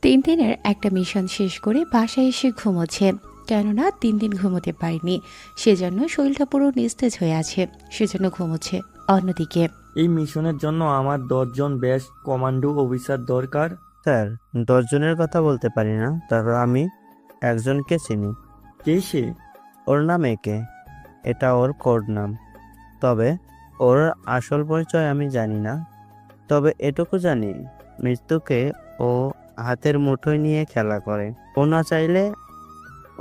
3 দিনের একটা মিশন শেষ করে বাসায় এসে ঘুমোচ্ছে। কেননা 3 দিন ঘুমোতে পারেনি, সেজন্য শরীরটা পুরো নিস্তেজ হয়ে আছে, সেজন্য ঘুমোচ্ছে। অন্যদিকে এই মিশনের জন্য আমার 10 জন বেস্ট কমান্ডো অফিসার দরকার। স্যার, 10 জনের কথা বলতে পারি না, তবে আমি একজনকে চিনি। কে সে? ওর নাম একে। এটা ওর কোড নাম। তবে ওর আসল পরিচয় আমি জানি না। তবে এটুকু জানি, মৃত্যুকে ও হাতের মুঠোয় নিয়ে খেলা করে। ও না চাইলে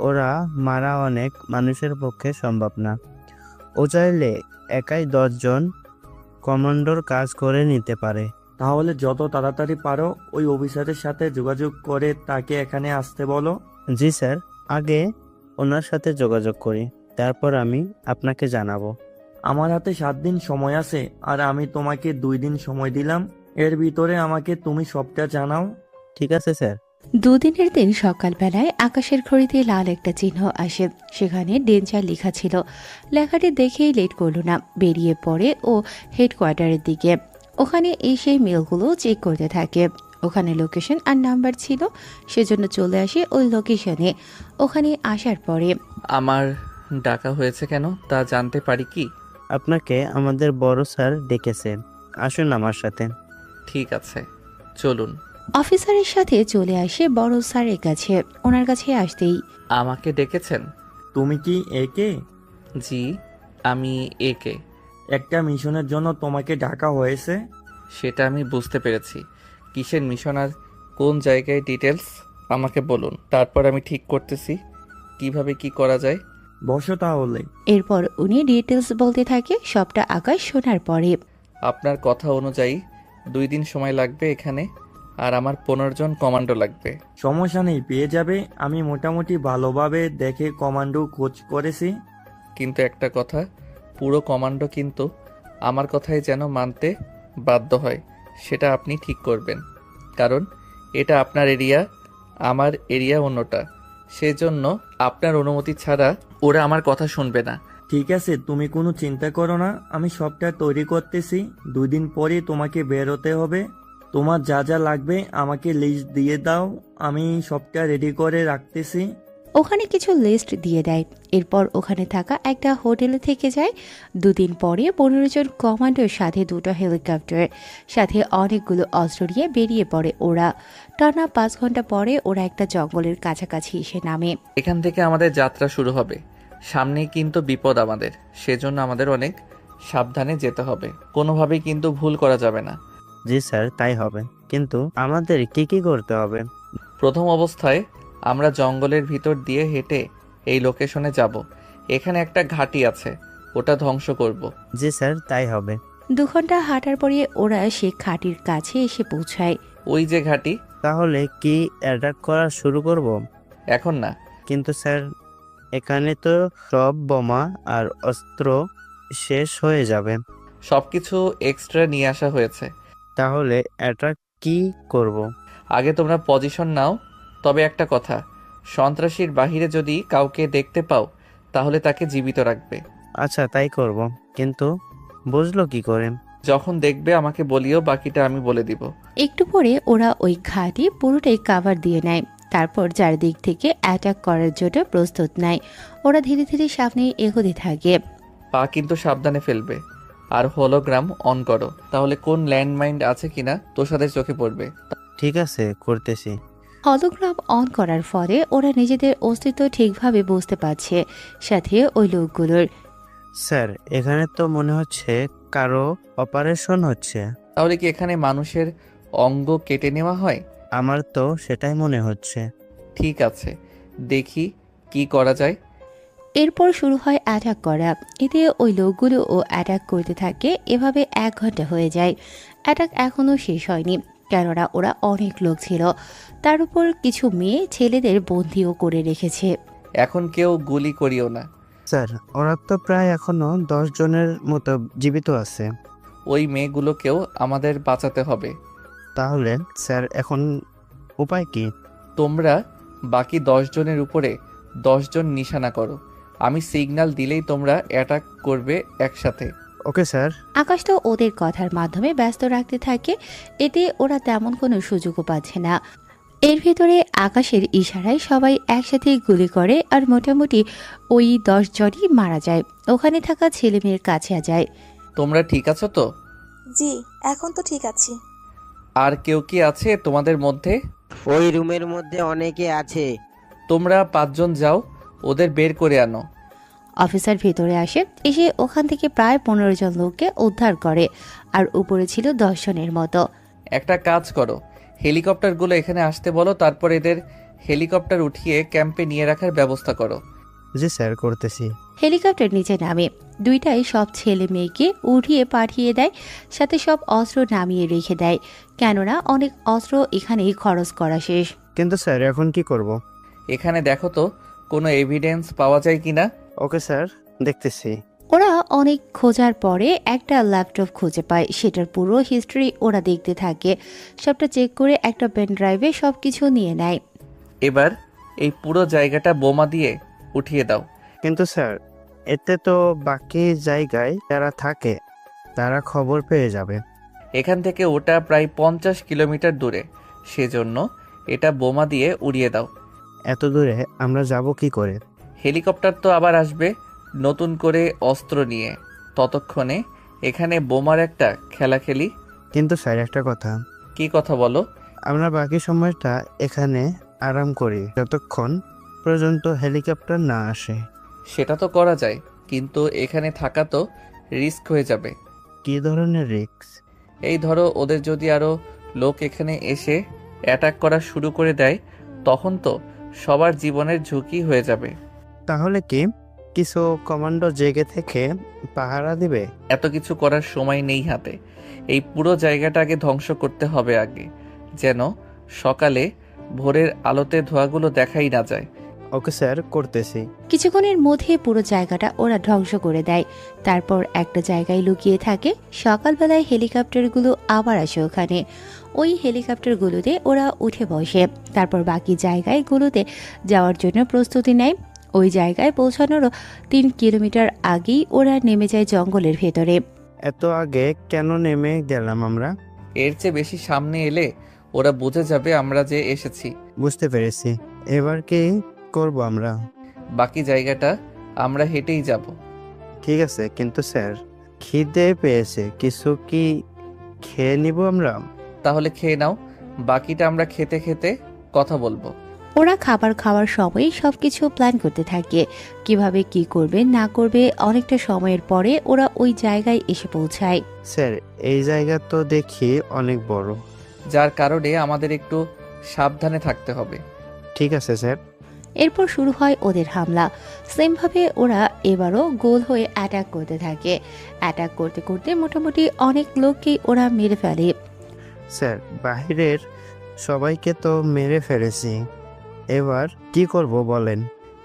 ওরা মারা অনেক মানুষের পক্ষে সম্ভব না। ও চাইলে একাই 10 জন কমান্ডোর কাজ করে নিতে পারে। তাহলে যত তাড়াতাড়ি পারো ওই অফিসারের সাথে যোগাযোগ করে তাকে এখানে আসতে বলো। জি স্যার, আগে ওনার সাথে যোগাযোগ করি, তারপর আমি আপনাকে জানাবো। আমার হাতে 7 দিন সময় আছে, আর আমি তোমাকে 2 দিন সময় দিলাম। এর ভিতরে আমাকে তুমি সবটা জানাও। ঠিক আছে স্যার। 2 দিনের দিন সকালবেলায় আকাশের ঘড়িতে লাল একটা চিহ্ন আসে, সেখানে ডেঞ্জার লেখা ছিল। লেখাটি দেখেই লেট করল না, বেরিয়ে পড়ে ও হেডকোয়ার্টারের দিকে। ওখানে এসে মেলগুলো চেক করতে থাকে। ওখানে লোকেশন আর নাম্বার ছিল, সেজন্য চলে আসে ওই লোকেশনে। ওখানে আসার পরে আমার ডাকা হয়েছে কেন তা জানতে পারি কি? আপনাকে আমাদের বড় স্যার ডেকেছেন, আসুন আমার সাথে। ঠিক আছে, চলুন। অফিসারের সাথে চলে আসে বড় স্যারের কাছে। ওনার কাছে আসতেই আমাকে ডেকেছেন? তুমি কি একে? জি, আমি একে। একটা মিশনের জন্য তোমাকে ডাকা হয়েছে। সেটা আমি বুঝতে পেরেছি। কিসের মিশন আর কোন জায়গায় ডিটেলস আমাকে বলুন, তারপর আমি ঠিক করতেছি কিভাবে কি করা যায়। বসো তাহলে। এরপর উনি ডিটেলস বলতে থাকে। সবটা আকাশ শোনার পরে আপনার কথা অনুযায়ী 2 দিন সময় লাগবে এখানে, আর আমার 15 জন কমান্ডো লাগবে। সমস্যা নেই, পেয়ে যাবে। আমি মোটামুটি ভালোভাবে দেখে কমান্ডো খোঁজ করেছি। কিন্তু একটা কথা, পুরো কমান্ডো কিন্তু আমার কথাই যেন মানতে বাধ্য হয়, সেটা আপনি ঠিক করবেন। কারণ এটা আপনার এরিয়া, আমার এরিয়া অন্যটা। সেজন্য আপনার অনুমতি ছাড়া ওরা আমার কথা শুনবে না। ঠিক আছে, তুমি কোনো চিন্তা করো না, আমি সবটা তৈরি করতেছি। 2 দিন পরে তোমাকে বেরোতে হবে। তোমার যা যা লাগবে আমাকে লিস্ট দিয়ে দাও, আমি সবটা রেডি করে রাখতেছি। ওখানে কিছু লিস্ট দিয়ে দেয়। এরপর ওখানে থাকা একটা হোটেলে থেকে যায়। 2 দিন পরে 15 জন কমান্ডোর সাথে 2টো হেলিকপ্টার, সাথে অনেকগুলো অস্ত্র নিয়ে বেরিয়ে পড়ে ওরা। টানা 5 ঘন্টা পরে ওরা একটা জঙ্গলের কাছাকাছি এসে নামে। এখান থেকে আমাদের যাত্রা শুরু হবে। সামনেই কিন্তু বিপদ আমাদের, সেজন্য আমাদের অনেক সাবধানে যেতে হবে। কোনোভাবেই কিন্তু ভুল করা যাবে না। জি স্যার, তাই হবে। কিন্তু আমাদের কি কি করতে হবে? প্রথম অবস্থায় আমরা জঙ্গলের ভিতর দিয়ে হেঁটে এই লোকেশনে যাব। এখানে একটা ঘাঁটি আছে, ওটা ধ্বংস করব। জি স্যার, তাই হবে। 2 ঘন্টা হাঁটার পরে ওরা সে খাটির কাছে এসে পৌঁছায়। ওই যে ঘাঁটি। তাহলে কি অ্যাটাক করা শুরু করব? এখন না। কিন্তু স্যার, এখানে তো সব বোমা আর অস্ত্র শেষ হয়ে যাবে। সবকিছু এক্সট্রা নিয়ে আসা হয়েছে। তাহলে অ্যাটাক কি করব? আগে তোমরা পজিশন নাও। তবে একটা কথা, সন্ত্রাসীর বাহিরে যদি কাউকে দেখতে পাও তাহলে তাকে জীবিত রাখবে। আচ্ছা, তাই করব। কিন্তু বুঝলো কি করে? যখন দেখবে আমাকে বলিও, বাকিটা আমি বলে দিব। একটু পরে ওরা ওই ঘাটি পুরোটাই কাভার দিয়ে নেয়। তারপর চারদিক থেকে অ্যাটাক করার জন্য প্রস্তুত নেয়। ওরা ধীরে ধীরে সামনে এগোতে থাকে। পা কিন্তু সাবধানে ফেলবে। আর হলোগ্রাম অন করো, তাহলে কোন ল্যান্ডমাইন আছে কিনা তোষাদের চোখে পড়বে। ঠিক আছে, করতেছি। হলোগ্রাম অন করার ফলে ওরা নিজেদের অস্তিত্ব ঠিকভাবে বুঝতে পারছে, সাথে ওই লোকগুলোর। স্যার, এখানে তো মনে হচ্ছে কারো অপারেশন হচ্ছে। তাহলে কি এখানে মানুষের অঙ্গ কেটে নেওয়া হয়? আমার তো সেটাই মনে হচ্ছে। ঠিক আছে, দেখি কি করা যায়। এরপর শুরু হয় অ্যাটাক করা। এতে ওই লোকগুলো ও অ্যাটাক করতে থাকে। এভাবে 1 ঘন্টা হয়ে যায়। অ্যাটাক এখনও শেষ হয়নি, কেননা ওরা অনেক লোক ছিল। তার উপর কিছু মেয়ে ছেলেদের বন্দিও করে রেখেছে। এখন কেউ গুলি করিও না। স্যার, ওরা তো প্রায় এখনো 10 জনের মতো জীবিত আছে। ওই মেয়েগুলোকেও আমাদের বাঁচাতে হবে। তাহলে স্যার, এখন উপায় কি? তোমরা বাকি 10 জনের উপরে 10 জন নিশানা করো। আমি সিগন্যাল দিলেই তোমরা অ্যাটাক করবে একসাথে। Okay sir. আকাশ তো ওদের কথার মাধ্যমে ব্যস্ত রাখতে থাকে। এতে ওরা তেমন কোনো সুযোগও পাচ্ছে না। এর ভেতরে আকাশের ইশারায় সবাই একসাথে গুলি করে আর মোটামুটি ওই 10 জনই মারা যায়। ওখানে থাকা ছেলে মেয়ের কাছে যায়। তোমরা ঠিক আছো তো? জি, এখন তো ঠিক আছি। আর কেউ কি আছে তোমাদের মধ্যে? ওই রুমের মধ্যে অনেকে আছে। তোমরা 5 জন যাও, ওদের বের করে আনো। অফিসার ভেতরে আসে, এসে ওখান থেকে প্রায় 15 জন লোককে উদ্ধার করে, আর উপরে ছিল 10 জনের মতো। একটা কাজ করো, হেলিকপ্টারগুলো এখানে আসতে বলো, তারপর এদের হেলিকপ্টার উঠিয়ে ক্যাম্পে নিয়ে রাখার ব্যবস্থা করো। জি স্যার, করতেছি। হেলিকপ্টার নিচে নামে, দুইটাই সব ছেলে মেয়েকে উঠিয়ে পাঠিয়ে দেয়, সাথে সব অস্ত্র নামিয়ে রেখে দেয়, কেননা অনেক অস্ত্র এখানেই খরচ করা শেষ। কিন্তু স্যার এখন কি করব? এখানে দেখো তো কোনো এভিডেন্স পাওয়া যায় কিনা। ওকে স্যার, দেখতেছি। ওরা অনেক খোঁজার পরে একটা ল্যাপটপ খুঁজে পায়, সেটার পুরো হিস্ট্রি ওরা দেখতে থাকে, সবটা চেক করে একটা পেন ড্রাইভে সব কিছু নিয়ে নেয়। এবার এই পুরো জায়গাটা বোমা দিয়ে উঠিয়ে দাও। কিন্তু স্যার, এতে তো বাকি জায়গায় যারা থাকে তারা খবর পেয়ে যাবে। এখান থেকে ওটা প্রায় 50 কিলোমিটার দূরে, সেজন্য এটা বোমা দিয়ে উড়িয়ে দাও। এত দূরে আমরা যাব কি করে? হেলিকপ্টার তো আবার আসবে নতুন করে অস্ত্র নিয়ে, ততক্ষণে এখানে বোমার একটা খেলা খেলি। কিন্তু স্যার একটা কথা, কি কথা বলো? আমরা বাকি সময়টা এখানে আরাম করি যতক্ষণ পর্যন্ত হেলিকপ্টার না আসে। সেটা তো করা যায়, কিন্তু এখানে থাকা তো রিস্ক হয়ে যাবে। কি ধরনের রিস্ক? এই ধরো ওদের যদি আরো লোক এখানে এসে অ্যাটাক করা শুরু করে দেয়, তখন তো সবার জীবনের ঝুঁকি হয়ে যাবে। তাহলে কি কিছু কমান্ডো জেগে থেকে পাহারা দিবে? এত কিছু করার সময় নেই হাতে, এই পুরো জায়গাটা আগে ধ্বংস করতে হবে আগে, যেন সকালে ভোরের আলোতে ধোঁয়াগুলো দেখাই না যায়। ওকে স্যার, করতেছি। কিছুক্ষণের মধ্যে পুরো জায়গাটা ওরা ধ্বংস করে দেয়, তারপর একটা জায়গায় লুকিয়ে থাকে। সকালবেলায় হেলিকপ্টারগুলো আবার আসে ওখানে, ওই হেলিকপ্টারগুলোতে ওরা উঠে বসে, তারপর বাকি জায়গাগুলোতে যাওয়ার জন্য প্রস্তুতি নেয়। ওই জায়গায় পৌঁছানোরও 3 কিলোমিটার আগেই ওরা নেমে যায় জঙ্গলের ভেতরে। এত আগে কেন নেমে গেলাম আমরা? এর চেয়ে বেশি সামনে এলে ওরা বুঝে যাবে আমরা যে এসেছি। বুঝতে পেরেছি। এবার কি করব আমরা? বাকি জায়গাটা আমরা হেঁটেই যাব। ঠিক আছে, কিন্তু স্যার খিদে পেয়েছে, কিছু কি খেয়ে নিব আমরা? তাহলে খেয়ে নাও, বাকিটা আমরা খেতে খেতে কথা বলবো। ওরা খাবার খাওয়ার সময় সবকিছু প্ল্যান করতে থাকে, কিভাবে কি করবে না করবে। অনেকটা সময়ের পরে ওরা ওই জায়গায় এসে পৌঁছায়। স্যার এই জায়গা তো দেখি অনেক বড়। যার কারণে আমাদের একটু সাবধানে থাকতে হবে। ঠিক আছে স্যার। এরপর শুরু হয় ওদের হামলা। সেমভাবে ওরা এবারও গোল হয়ে অ্যাটাক করতে থাকে। অ্যাটাক করতে করতে মোটামুটি অনেক লোককেই ওরা মেরে ফেলে। স্যার বাহিরের সবাইকে তো মেরে ফেলেছি, এবার কি করব বলেন?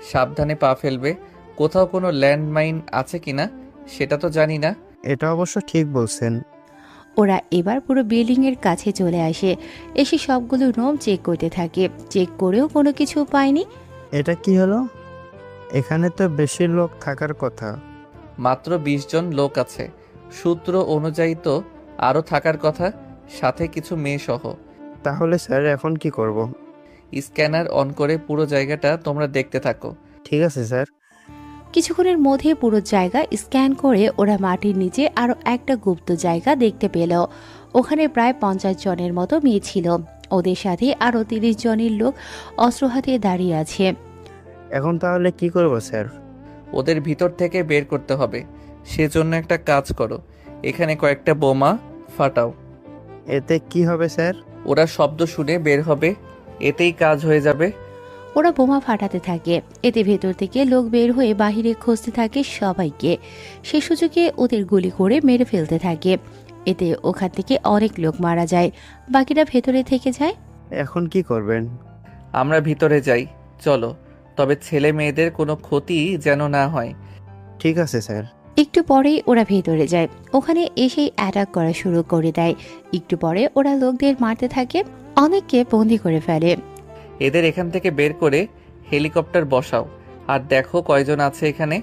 সাবধানে পা ফেলবে, কোথাও কোনো ল্যান্ডমাইন আছে কিনা সেটা তো জানি না। এটা অবশ্য ঠিক বলছেন। ওরা এবার পুরো বিল্ডিং এর কাছে চলে আসে, এসে সবগুলো রুম চেক করতে থাকে। চেক করেও কোনো কিছু পায়নি। এটা কি হলো? এখানে তো বেশি লোক থাকার কথা। মাত্র 20 জন লোক আছে, সূত্র অনুযায়ী তো আরও থাকার কথা, সাথে কিছু মেয়ে সহ। তাহলে স্যার এখন কি করব? স্ক্যানার অন করে পুরো জায়গাটা তোমরা দেখতে থাকো। ঠিক আছে স্যার। কিছুক্ষণের মধ্যে পুরো জায়গা স্ক্যান করে ওরা মাটির নিচে আরো একটা গুপ্ত জায়গা দেখতে পেল। ওখানে প্রায় 50 জনের মতো মেয়ে ছিল, ওদের সাথে আরো 30 জনের লোক অস্ত্র হাতে দাঁড়িয়ে আছে। এখন তাহলে কি করব স্যার? ওদের ভিতর থেকে বের করতে হবে, সেজন্য একটা কাজ করো, এখানে কয়েকটা বোমা ফাটাও। এতে কি হবে স্যার? ওরা শব্দ শুনে বের হবে, এতেই কাজ হয়ে যাবে। ওরা বোমা ফাটাতে থাকে, এতে ভেতর থেকে লোক বের হয়ে বাহিরে খুঁজতে থাকে সবাইকে। সে সুযোগে ওদের গুলি করে মেরে ফেলতে থাকে, এতে ওখান থেকে অনেক লোক মারা যায়, বাকিরা ভেতরে থেকে যায়। এখন কি করবেন? আমরা ভিতরে যাই, চলো, তবে ছেলে মেয়েদের কোনো ক্ষতি যেন না হয়। ঠিক আছে স্যার। একটু পরেই ওরা ভেতরে যায়, ওখানে এসেই অ্যাটাক করা শুরু করে দেয়। একটু পরে ওরা লোকদের মারতে থাকে, অনেককে বন্দি করে ফেলে। এদের এখান থেকে বের করে হেলিকপ্টার বসাও, আর দেখো কয়জন আছে এখানে।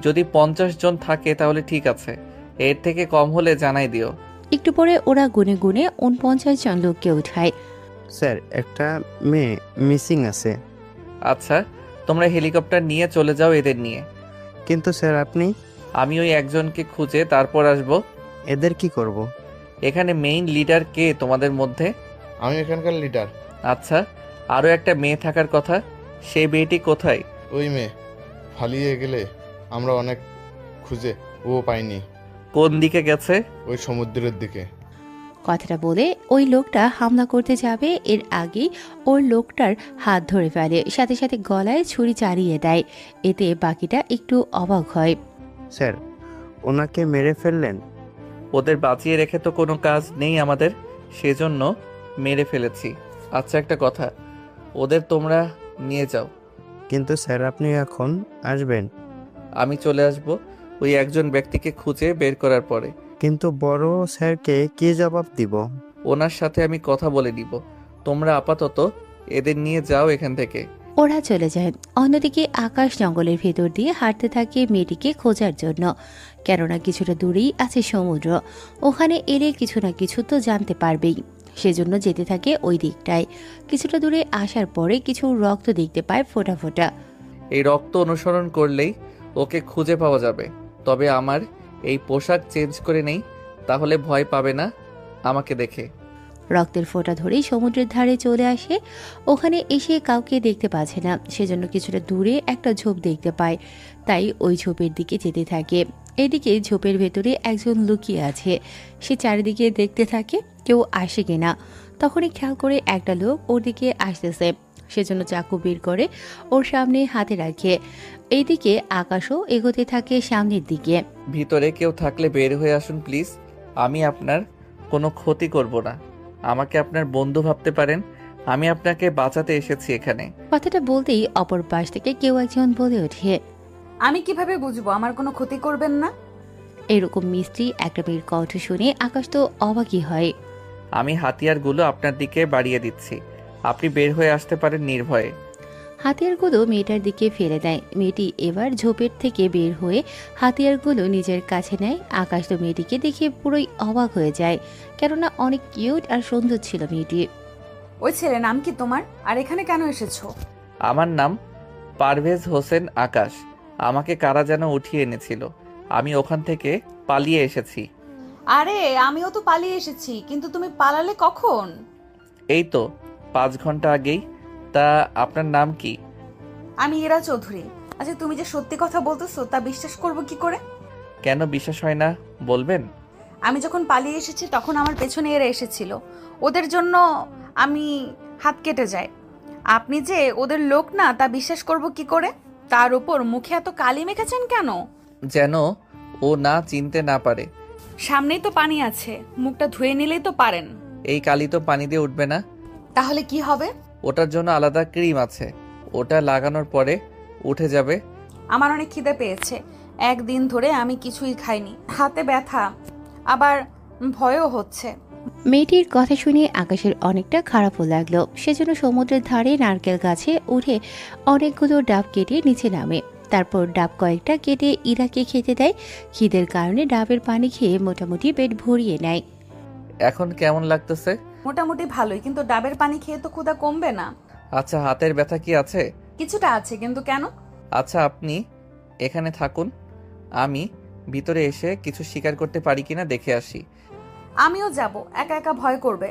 যদি 50 জন থাকে তাহলে ঠিক আছে, এর থেকে কম হলে জানাই দিও। একটু পরে ওরা গুনে গুনে 49 জন লোককে উঠায়। স্যার একটা মেয়ে মিসিং আছে। আচ্ছা, তোমরা হেলিকপ্টার নিয়ে চলে যাও এদের নিয়ে। কিন্তু স্যার আপনি? আমি ওই একজনকে খুঁজে তারপর আসব। এদের কি করব? এখানে মেইন লিডার কে তোমাদের মধ্যে? আমি এখানকার লিডার। আচ্ছা, আরও একটা মেয়ে থাকার কথা, সেই মেয়েটি কোথায়? ওই মেয়ে পালিয়ে গেলে আমরা অনেক খুঁজে ও পাইনি। কোন দিকে গেছে? ওই সমুদ্রের দিকে। কথাটা বলে ওই লোকটা হামলা করতে যাবে এর আগেই ওর লোকটার হাত ধরে ফেলে, সাথে সাথে গলায় ছুরি চালিয়ে দেয়। এতে বাকিটা একটু অবাক হয়। স্যার ওনাকে মেরে ফেললেন? ওদের বাঁচিয়ে রেখে তো কোনো কাজ নেই আমাদের, সেজন্য মেরে ফেলেছি। আচ্ছা একটা কথা, ওদের তোমরা নিয়ে যাও। কিন্তু স্যার আপনি এখন আসবেন? আমি চলে আসব ওই একজন ব্যক্তিকে খুঁজে বের করার পরে। কিন্তু বড় স্যারকে কি জবাব দিব? ওনার সাথে আমি কথা বলে নিব। তোমরা আপাতত এদের নিয়ে যাও এখান থেকে। ওরা চলে যায়। অন্যদিকে আকাশ জঙ্গলের ভেতর দিয়ে হাঁটতে থাকে মেয়েটিকে খোঁজার জন্য, কেননা কিছুটা দূরেই আছে সমুদ্র। ওখানে এলে কিছু না কিছু তো জানতে পারবেই, সেজন্য যেতে থাকে ওই দিকটায়। কিছুটা দূরে আসার পরে কিছু রক্ত দেখতে পায় ফোঁটা ফোঁটা। এই রক্ত অনুসরণ করলেই ওকে খুঁজে পাওয়া যাবে। তবে আমার এই পোশাক চেঞ্জ করে নেই, তাহলে ভয় পাবে না আমাকে দেখে। রক্তের ফোঁটা ধরেই সমুদ্রের ধারে চলে আসে। ওখানে এসে কাউকে দেখতে পাচ্ছে না, সেজন্য কিছুটা দূরে একটা ঝোপ দেখতে পায়, তাই ওই ঝোপের দিকে যেতে থাকে। এদিকে ঝোপের ভেতরে একজন লুকিয়ে আছে। সে চারিদিকে দেখতে থাকে কেউ আসে কিনা। তখনই খেয়াল করে একটা লোক ওর দিকে আসতেছে, সেজন্য চাকু বের করে ওর সামনে হাতে রাখে। এইদিকে আকাশও এগোতে থাকে সামনের দিকে। ভিতরে কেউ থাকলে বের হয়ে আসুন প্লিজ। আমি আপনার কোনো ক্ষতি করব না, আমাকে আপনার বন্ধু ভাবতে পারেন। আমি আপনাকে বাঁচাতে এসেছি এখানে। কথাটা বলতেই অপর পাশ থেকে কেউ একজন বলে ওঠে, আমি কিভাবে বুঝবো আমার কোনো ক্ষতি করবেন না? এরকম মিষ্টি একটা মেয়ের কণ্ঠ শুনে আকাশ তো অবাকই হয়। আমি হাতিয়ারগুলো আপনার দিকে বাড়িয়ে দিচ্ছি, আপনি বের হয়ে আসতে পারেন নির্ভয়ে। হাতিয়ারগুলো মেয়েটার দিকে ফেলে দেয়। মেয়েটি এবার ঝোপের থেকে বের হয়ে হাতিয়ারগুলো নিজের কাছে নেয়। আকাশ তো মেয়েটিকে দেখে পুরোই অবাক হয়ে যায়, কেননা অনেক কিউট আর সুন্দর ছিল মেয়েটি। ওই ছেলে নাম কি তোমার, আর এখানে কেন এসেছো? আমার নাম পারভেজ হোসেন আকাশ। আমাকে কারা যেন উঠিয়ে এনেছিল, আমি ওখান থেকে পালিয়ে এসেছি। আরে আমিও তো পালিয়ে এসেছি, কিন্তু তুমি পালালে কখন? এই তো 5 ঘন্টা আগেই। তা আপনার নাম কি? আমি ইরা চৌধুরী। আচ্ছা তুমি যে সত্যি কথা বলতেছো তা বিশ্বাস করব কি করে? কেন বিশ্বাস হয় না বলবেন? আমি যখন পালিয়ে এসেছি তখন আমার পেছনে এরা এসেছিল, ওদের জন্য আমি হাত কেটে যায়। আপনি যে ওদের লোক না তা বিশ্বাস করব কি করে? তার উপর মুখে এত কালি মেখেছেন কেন? যেন ও না চিনতে না পারে। সামনেই তো পানি আছে, মুখটা ধুয়ে নিলেই তো পারেন। এই কালি তো পানি দিয়ে উঠবে না। তাহলে কি হবে? ওটার জন্য আলাদা ক্রিম আছে, ওটা লাগানোর পরে উঠে যাবে। আমার অনেক খিদে পেয়েছে, একদিন ধরে আমি কিছুই খাইনি, হাতে ব্যথা, আবার ভয়ও হচ্ছে। মেয়েটির কথা শুনে আকাশের অনেকটা খারাপও লাগলো। সেজন্য সমুদ্রের ধারে নারকেল গাছে উঠে অনেকগুলো ডাব কেটে নিচে নামে। তারপর ডাব কয়েকটা কেটে ইরাকে খেতে দেয়। খিদের কারণে ডাবের পানি খেয়ে মোটামুটি পেট ভরিয়ে নেয়। এখন কেমন লাগতেছে? মোটামুটি ভালোই, কিন্তু ডাবের পানি খেয়ে তো ক্ষুধা কমবে না। আচ্ছা, হাতের ব্যথা কি আছে? কিছুটা আছে, কিন্তু কেন? আচ্ছা, আপনি এখানে থাকুন, আমি ভিতরে এসে কিছু শিকার করতে পারি কিনা দেখে আসি। আমিও যাব, একা একা ভয় করবে।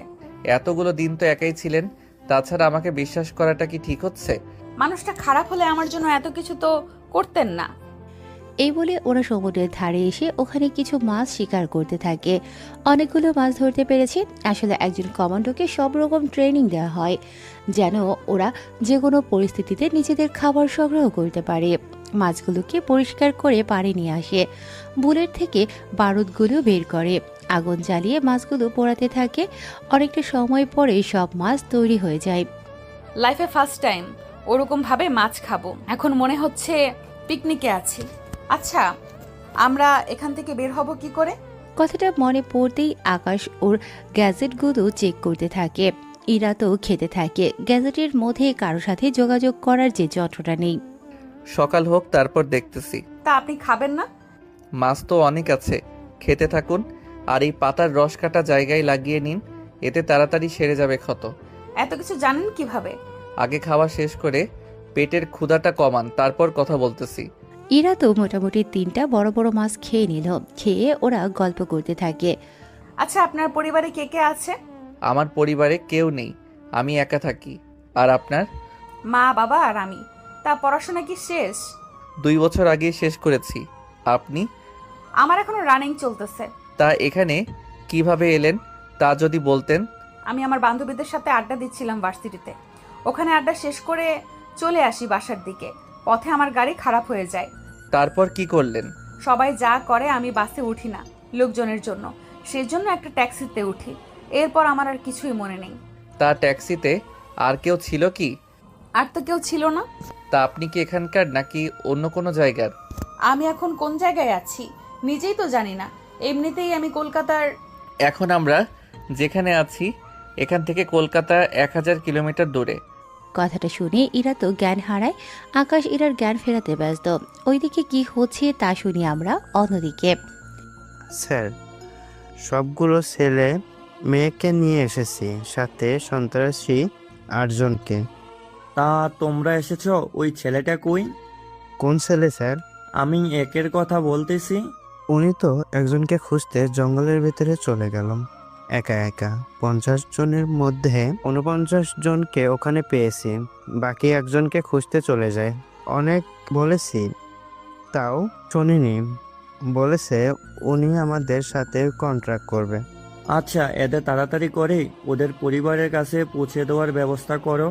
এতগুলো দিন তো একাই ছিলেন, তাছাড়া আমাকে বিশ্বাস করাটা কি ঠিক হচ্ছে? মানুষটা খারাপ হলে আমার জন্য এত কিছু তো করতেন না। এই বলে ওরা সমুদ্রের ধারে এসে ওখানে কিছু মাছ শিকার করতে থাকে। অনেকগুলো মাছ ধরতে পেরেছে। আসলে একজন কমান্ডোকে সব রকম ট্রেনিং দেওয়া হয়, যেন ওরা যে কোনো পরিস্থিতিতে নিজেদের খাবার সংগ্রহ করতে পারে। মাছগুলোকে পরিষ্কার করে পাড়ে নিয়ে আসে, বুলেট থেকে বারুদগুলো বের করে, আগুন জ্বালিয়ে মাছগুলো পোড়াতে থাকে। অনেকটা সময় পরে সব মাছ তৈরি হয়ে যায়। লাইফে ফার্স্ট টাইম ওরকম ভাবে মাছ খাবো, এখন মনে হচ্ছে পিকনিকে আছি। আচ্ছা আমরা এখান থেকে বের হব কি করে? কথাটা মনে পড়তেই আকাশ ওর গ্যাজেটগুলো চেক করতে থাকে। ইরা তো খেতে থাকে। গ্যাজেটের মধ্যে কারো সাথে যোগাযোগ করার যে যন্ত্রটা নেই। সকাল হোক তারপর দেখতেছি। তা আপনি খাবেন না? মাছ তো অনেক আছে, খেতে থাকুন। আর এই পাতার রস কাটা জায়গায় লাগিয়ে নিন, এতে তাড়াতাড়ি সেরে যাবে ক্ষত। এত কিছু জানেন কিভাবে? আগে খাওয়া শেষ করে পেটের ক্ষুধাটা কমান, তারপর কথা বলতেছি। ইরা তো মোটামুটি 3টা বড় বড় মাছ খেয়ে নিল। খেয়ে ওরা গল্প করতে থাকে। আচ্ছা, আপনার পরিবারে কে কে আছে? আমার পরিবারে কেউ নেই, আমি একা থাকি। আর আপনার? মা, বাবা আর আমি। তা পড়াশোনা কি শেষ? 2 বছর আগে শেষ করেছি। আপনি? আমার এখনো রানিং চলতেছে। তা এখানে কিভাবে এলেন তা যদি বলতেন। আমি আমার বান্ধবীদের সাথে আড্ডা দিচ্ছিলাম ভার্সিটিতে। ওখানে আড্ডা শেষ করে চলে আসি বাসার দিকে। পথে আমার গাড়ি খারাপ হয়ে যায়। তারপর কি করলেন? সবাই যা করে আমি বাসে উঠি না লোকজনের জন্য, সেজন্য একটা ট্যাক্সিতে উঠি। এরপর আমার আর কিছুই মনে নেই। তা ট্যাক্সিতে আর কেউ ছিল কি? আর তো কেউ ছিল না। তা আপনি কি এখানকার নাকি অন্য কোনো জায়গার? আমি এখন কোন জায়গায় আছি নিজেই তো জানি না। এমনিতেই আমি কলকাতার। এখন আমরা যেখানে আছি এখান থেকে কলকাতা 1000 কিলোমিটার দূরে। কথাটা শুনে ইরা তো জ্ঞান হারায়। আকাশ ইরার জ্ঞান ফেরাতে ব্যস্ত। ওইদিকে কি হচ্ছে তা শুনি আমরা অন্যদিকে। স্যার, সবগুলো ছেলে মেয়েকে নিয়ে এসেছি, সাথে সন্ত্রাসী 8 জনকে। তা তোমরা এসেছো, ওই ছেলেটা কই? কোন ছেলে স্যার? আমি একের কথা বলতেছি। উনি তো একজনকে খুঁজতে জঙ্গলের ভিতরে চলে গেলাম একা একা। 50 জনের মধ্যে 49 জনকে ওখানে পেয়েছি, বাকি একজনকে খুঁজতে চলে যায়। অনেক বলেছি তাও শোনেনি। বলেছে উনি আমাদের সাথে কন্ট্রাক্ট করবে। আচ্ছা, এদের তাড়াতাড়ি করে ওদের পরিবারের কাছে পৌঁছে দেওয়ার ব্যবস্থা করো।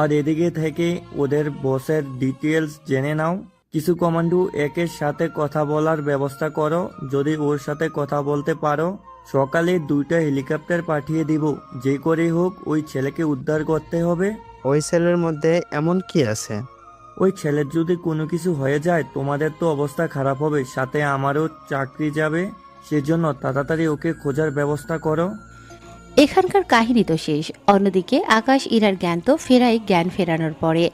আর এদিকে থেকে ওদের বসের ডিটেলস জেনে নাও। কিছু কমান্ডো একের সাথে কথা বলার ব্যবস্থা করো। যদি ওর সাথে কথা বলতে পারো, সকালে 2টা হেলিকপ্টার পাঠিয়ে দিব। যে করেই হোক ওই ছেলেকে উদ্ধার করতে হবে। ওই ছেলের মধ্যে এমন কি আছে? ওই ছেলের যদি কোনো কিছু হয়ে যায় তোমাদের তো অবস্থা খারাপ হবে, সাথে আমারও চাকরি যাবে। সেজন্য তাড়াতাড়ি ওকে খোঁজার ব্যবস্থা করো। এখানকার কাহিনী তো শেষ। অন্যদিকে আকাশ ইরার জ্ঞান তো ফেরায় জ্ঞান ফেরানোর পরে।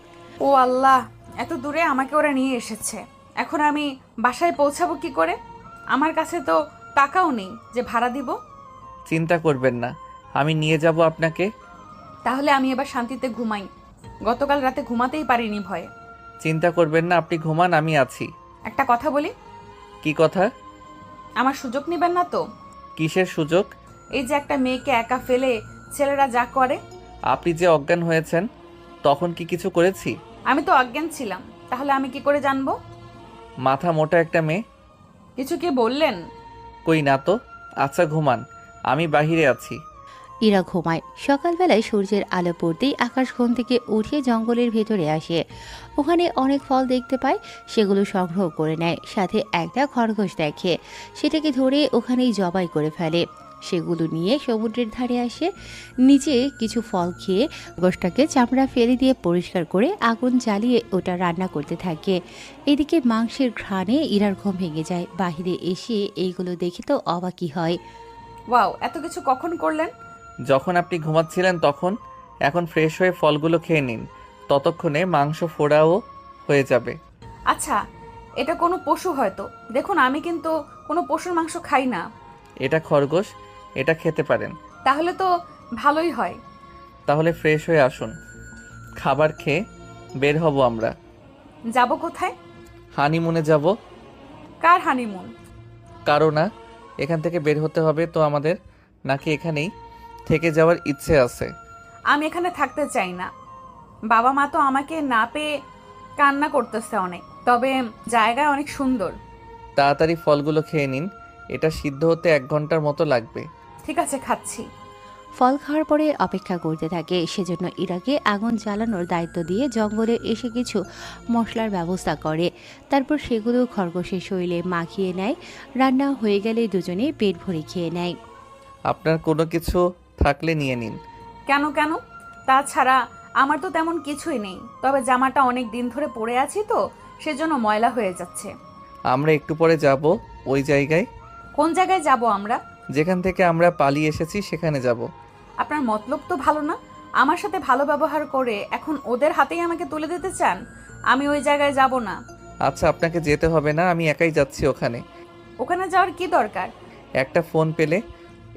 ও আল্লাহ, এত দূরে আমাকে ওরা নিয়ে এসেছে। এখন আমি বাসায় পৌঁছাবো কি করে? আমার কাছে তো টাকাও নেই যে ভাড়া দিব। চিন্তা করবেন না, আমি নিয়ে যাব আপনাকে। তাহলে আমি এবার শান্তিতে ঘুমাই। গতকাল রাতে ঘুমাতেই পারিনি ভয়ে। চিন্তা করবেন না, আপনি ঘুমান, আমি আছি। একটা কথা বলি। কি কথা? আমার সুযোগ নেবেন না তো? কিসের সুযোগ? এই যে একটা মেয়েকে একা ফেলে ছেলেরা যা করে। আপনি যে অজ্ঞান হয়েছেন তখন কি কিছু করেছি? আমি তো অজ্ঞান ছিলাম, তাহলে আমি কি করে জানবো? মাথা মোটা একটা মেয়ে। কিছু কি বললেন? কই না তো। আচ্ছা ঘুমান, আমি বাহিরে আছি। ইরা ঘুমায়। সকালবেলায় সূর্যের আলো পড়তেই আকাশ ঘুম থেকে উঠে জঙ্গলের ভেতরে আসে। ওখানে অনেক ফল দেখতে পায়, সেগুলো সংগ্রহ করে নেয়। সাথে একটা খরগোশ দেখে, সেটাকে ধরে ওখানেই জবাই করে ফেলে। সেগুলো নিয়ে সমুদ্রের ধারে আসে। নিচে কিছু ফল খেয়ে খরগোশটাকে চামড়া ফেলে দিয়ে পরিষ্কার করে আগুন জ্বালিয়ে ওটা রান্না করতে থাকে। এদিকে মাংসের ঘ্রাণে ইরার ঘুম ভেঙে যায়। বাহিরে এসে এইগুলো দেখে তো অবাকই হয়। ওয়াও, এত কিছু কখন করলেন? যখন আপনি ঘুমাচ্ছিলেন তখন। এখন ফ্রেশ হয়ে ফলগুলো খেয়ে নিন, ততক্ষণে মাংস ফোড়াও হয়ে যাবে। আচ্ছা, এটা কোনো পশু হয়তো। দেখুন, আমি কিন্তু কোনো পশুর মাংস খাই না। এটা খরগোশ, এটা খেতে পারেন। তাহলে তো ভালোই হয়। তাহলে ফ্রেশ হয়ে আসুন, খাবার খেয়ে বের হব আমরা। যাব কোথায়? হানিমুনে যাব। কার হানিমুন? কারো না, এখান থেকে বের হতে হবে তো আমাদের, নাকি এখানেই থেকে যাওয়ার ইচ্ছে আছে? আমি এখানে থাকতে চাই না। বাবা মা তো আমাকে না পেয়ে কান্না করতেছে অনেক। তবে জায়গা অনেক সুন্দর। তাড়াতাড়ি ফলগুলো খেয়ে নিন, এটা সিদ্ধ হতে 1 ঘন্টার মতো লাগবে। ঠিক আছে, খাচ্ছি। ফল খাওয়ার পরে অপেক্ষা করতে থাকে। সেজন্য ইরাকে আগুন জ্বালানোর দায়িত্ব দিয়ে জঙ্গলে এসে কিছু মশলার ব্যবস্থা করে। তারপর সেগুলো খরগোশের শরীরে মাখিয়ে নেয়। রান্না হয়ে গেলে দুজনে পেট ভরে খেয়ে নেয়। আপনার কোনো কিছু থাকলে নিয়ে নিন। কেন কেন? তাছাড়া আমার তো তেমন কিছুই নেই। তবে জামাটা অনেক দিন ধরে পরে আছি তো, সেজন্য ময়লা হয়ে যাচ্ছে। আমরা একটু পরে যাব ওই জায়গায়। কোন জায়গায় যাব আমরা? যেখান থেকে আমরা পালিয়ে এসেছি সেখানে যাব। আপনার মতলব তো ভালো না। আমার সাথে ভালো ব্যবহার করে এখন ওদের হাতেই আমাকে তুলে দিতে চান? আমি ওই জায়গায় যাব না। আচ্ছা, আপনাকে যেতে হবে না, আমি একাই যাচ্ছি ওখানে। ওখানে যাওয়ার কি দরকার? একটা ফোন পেলে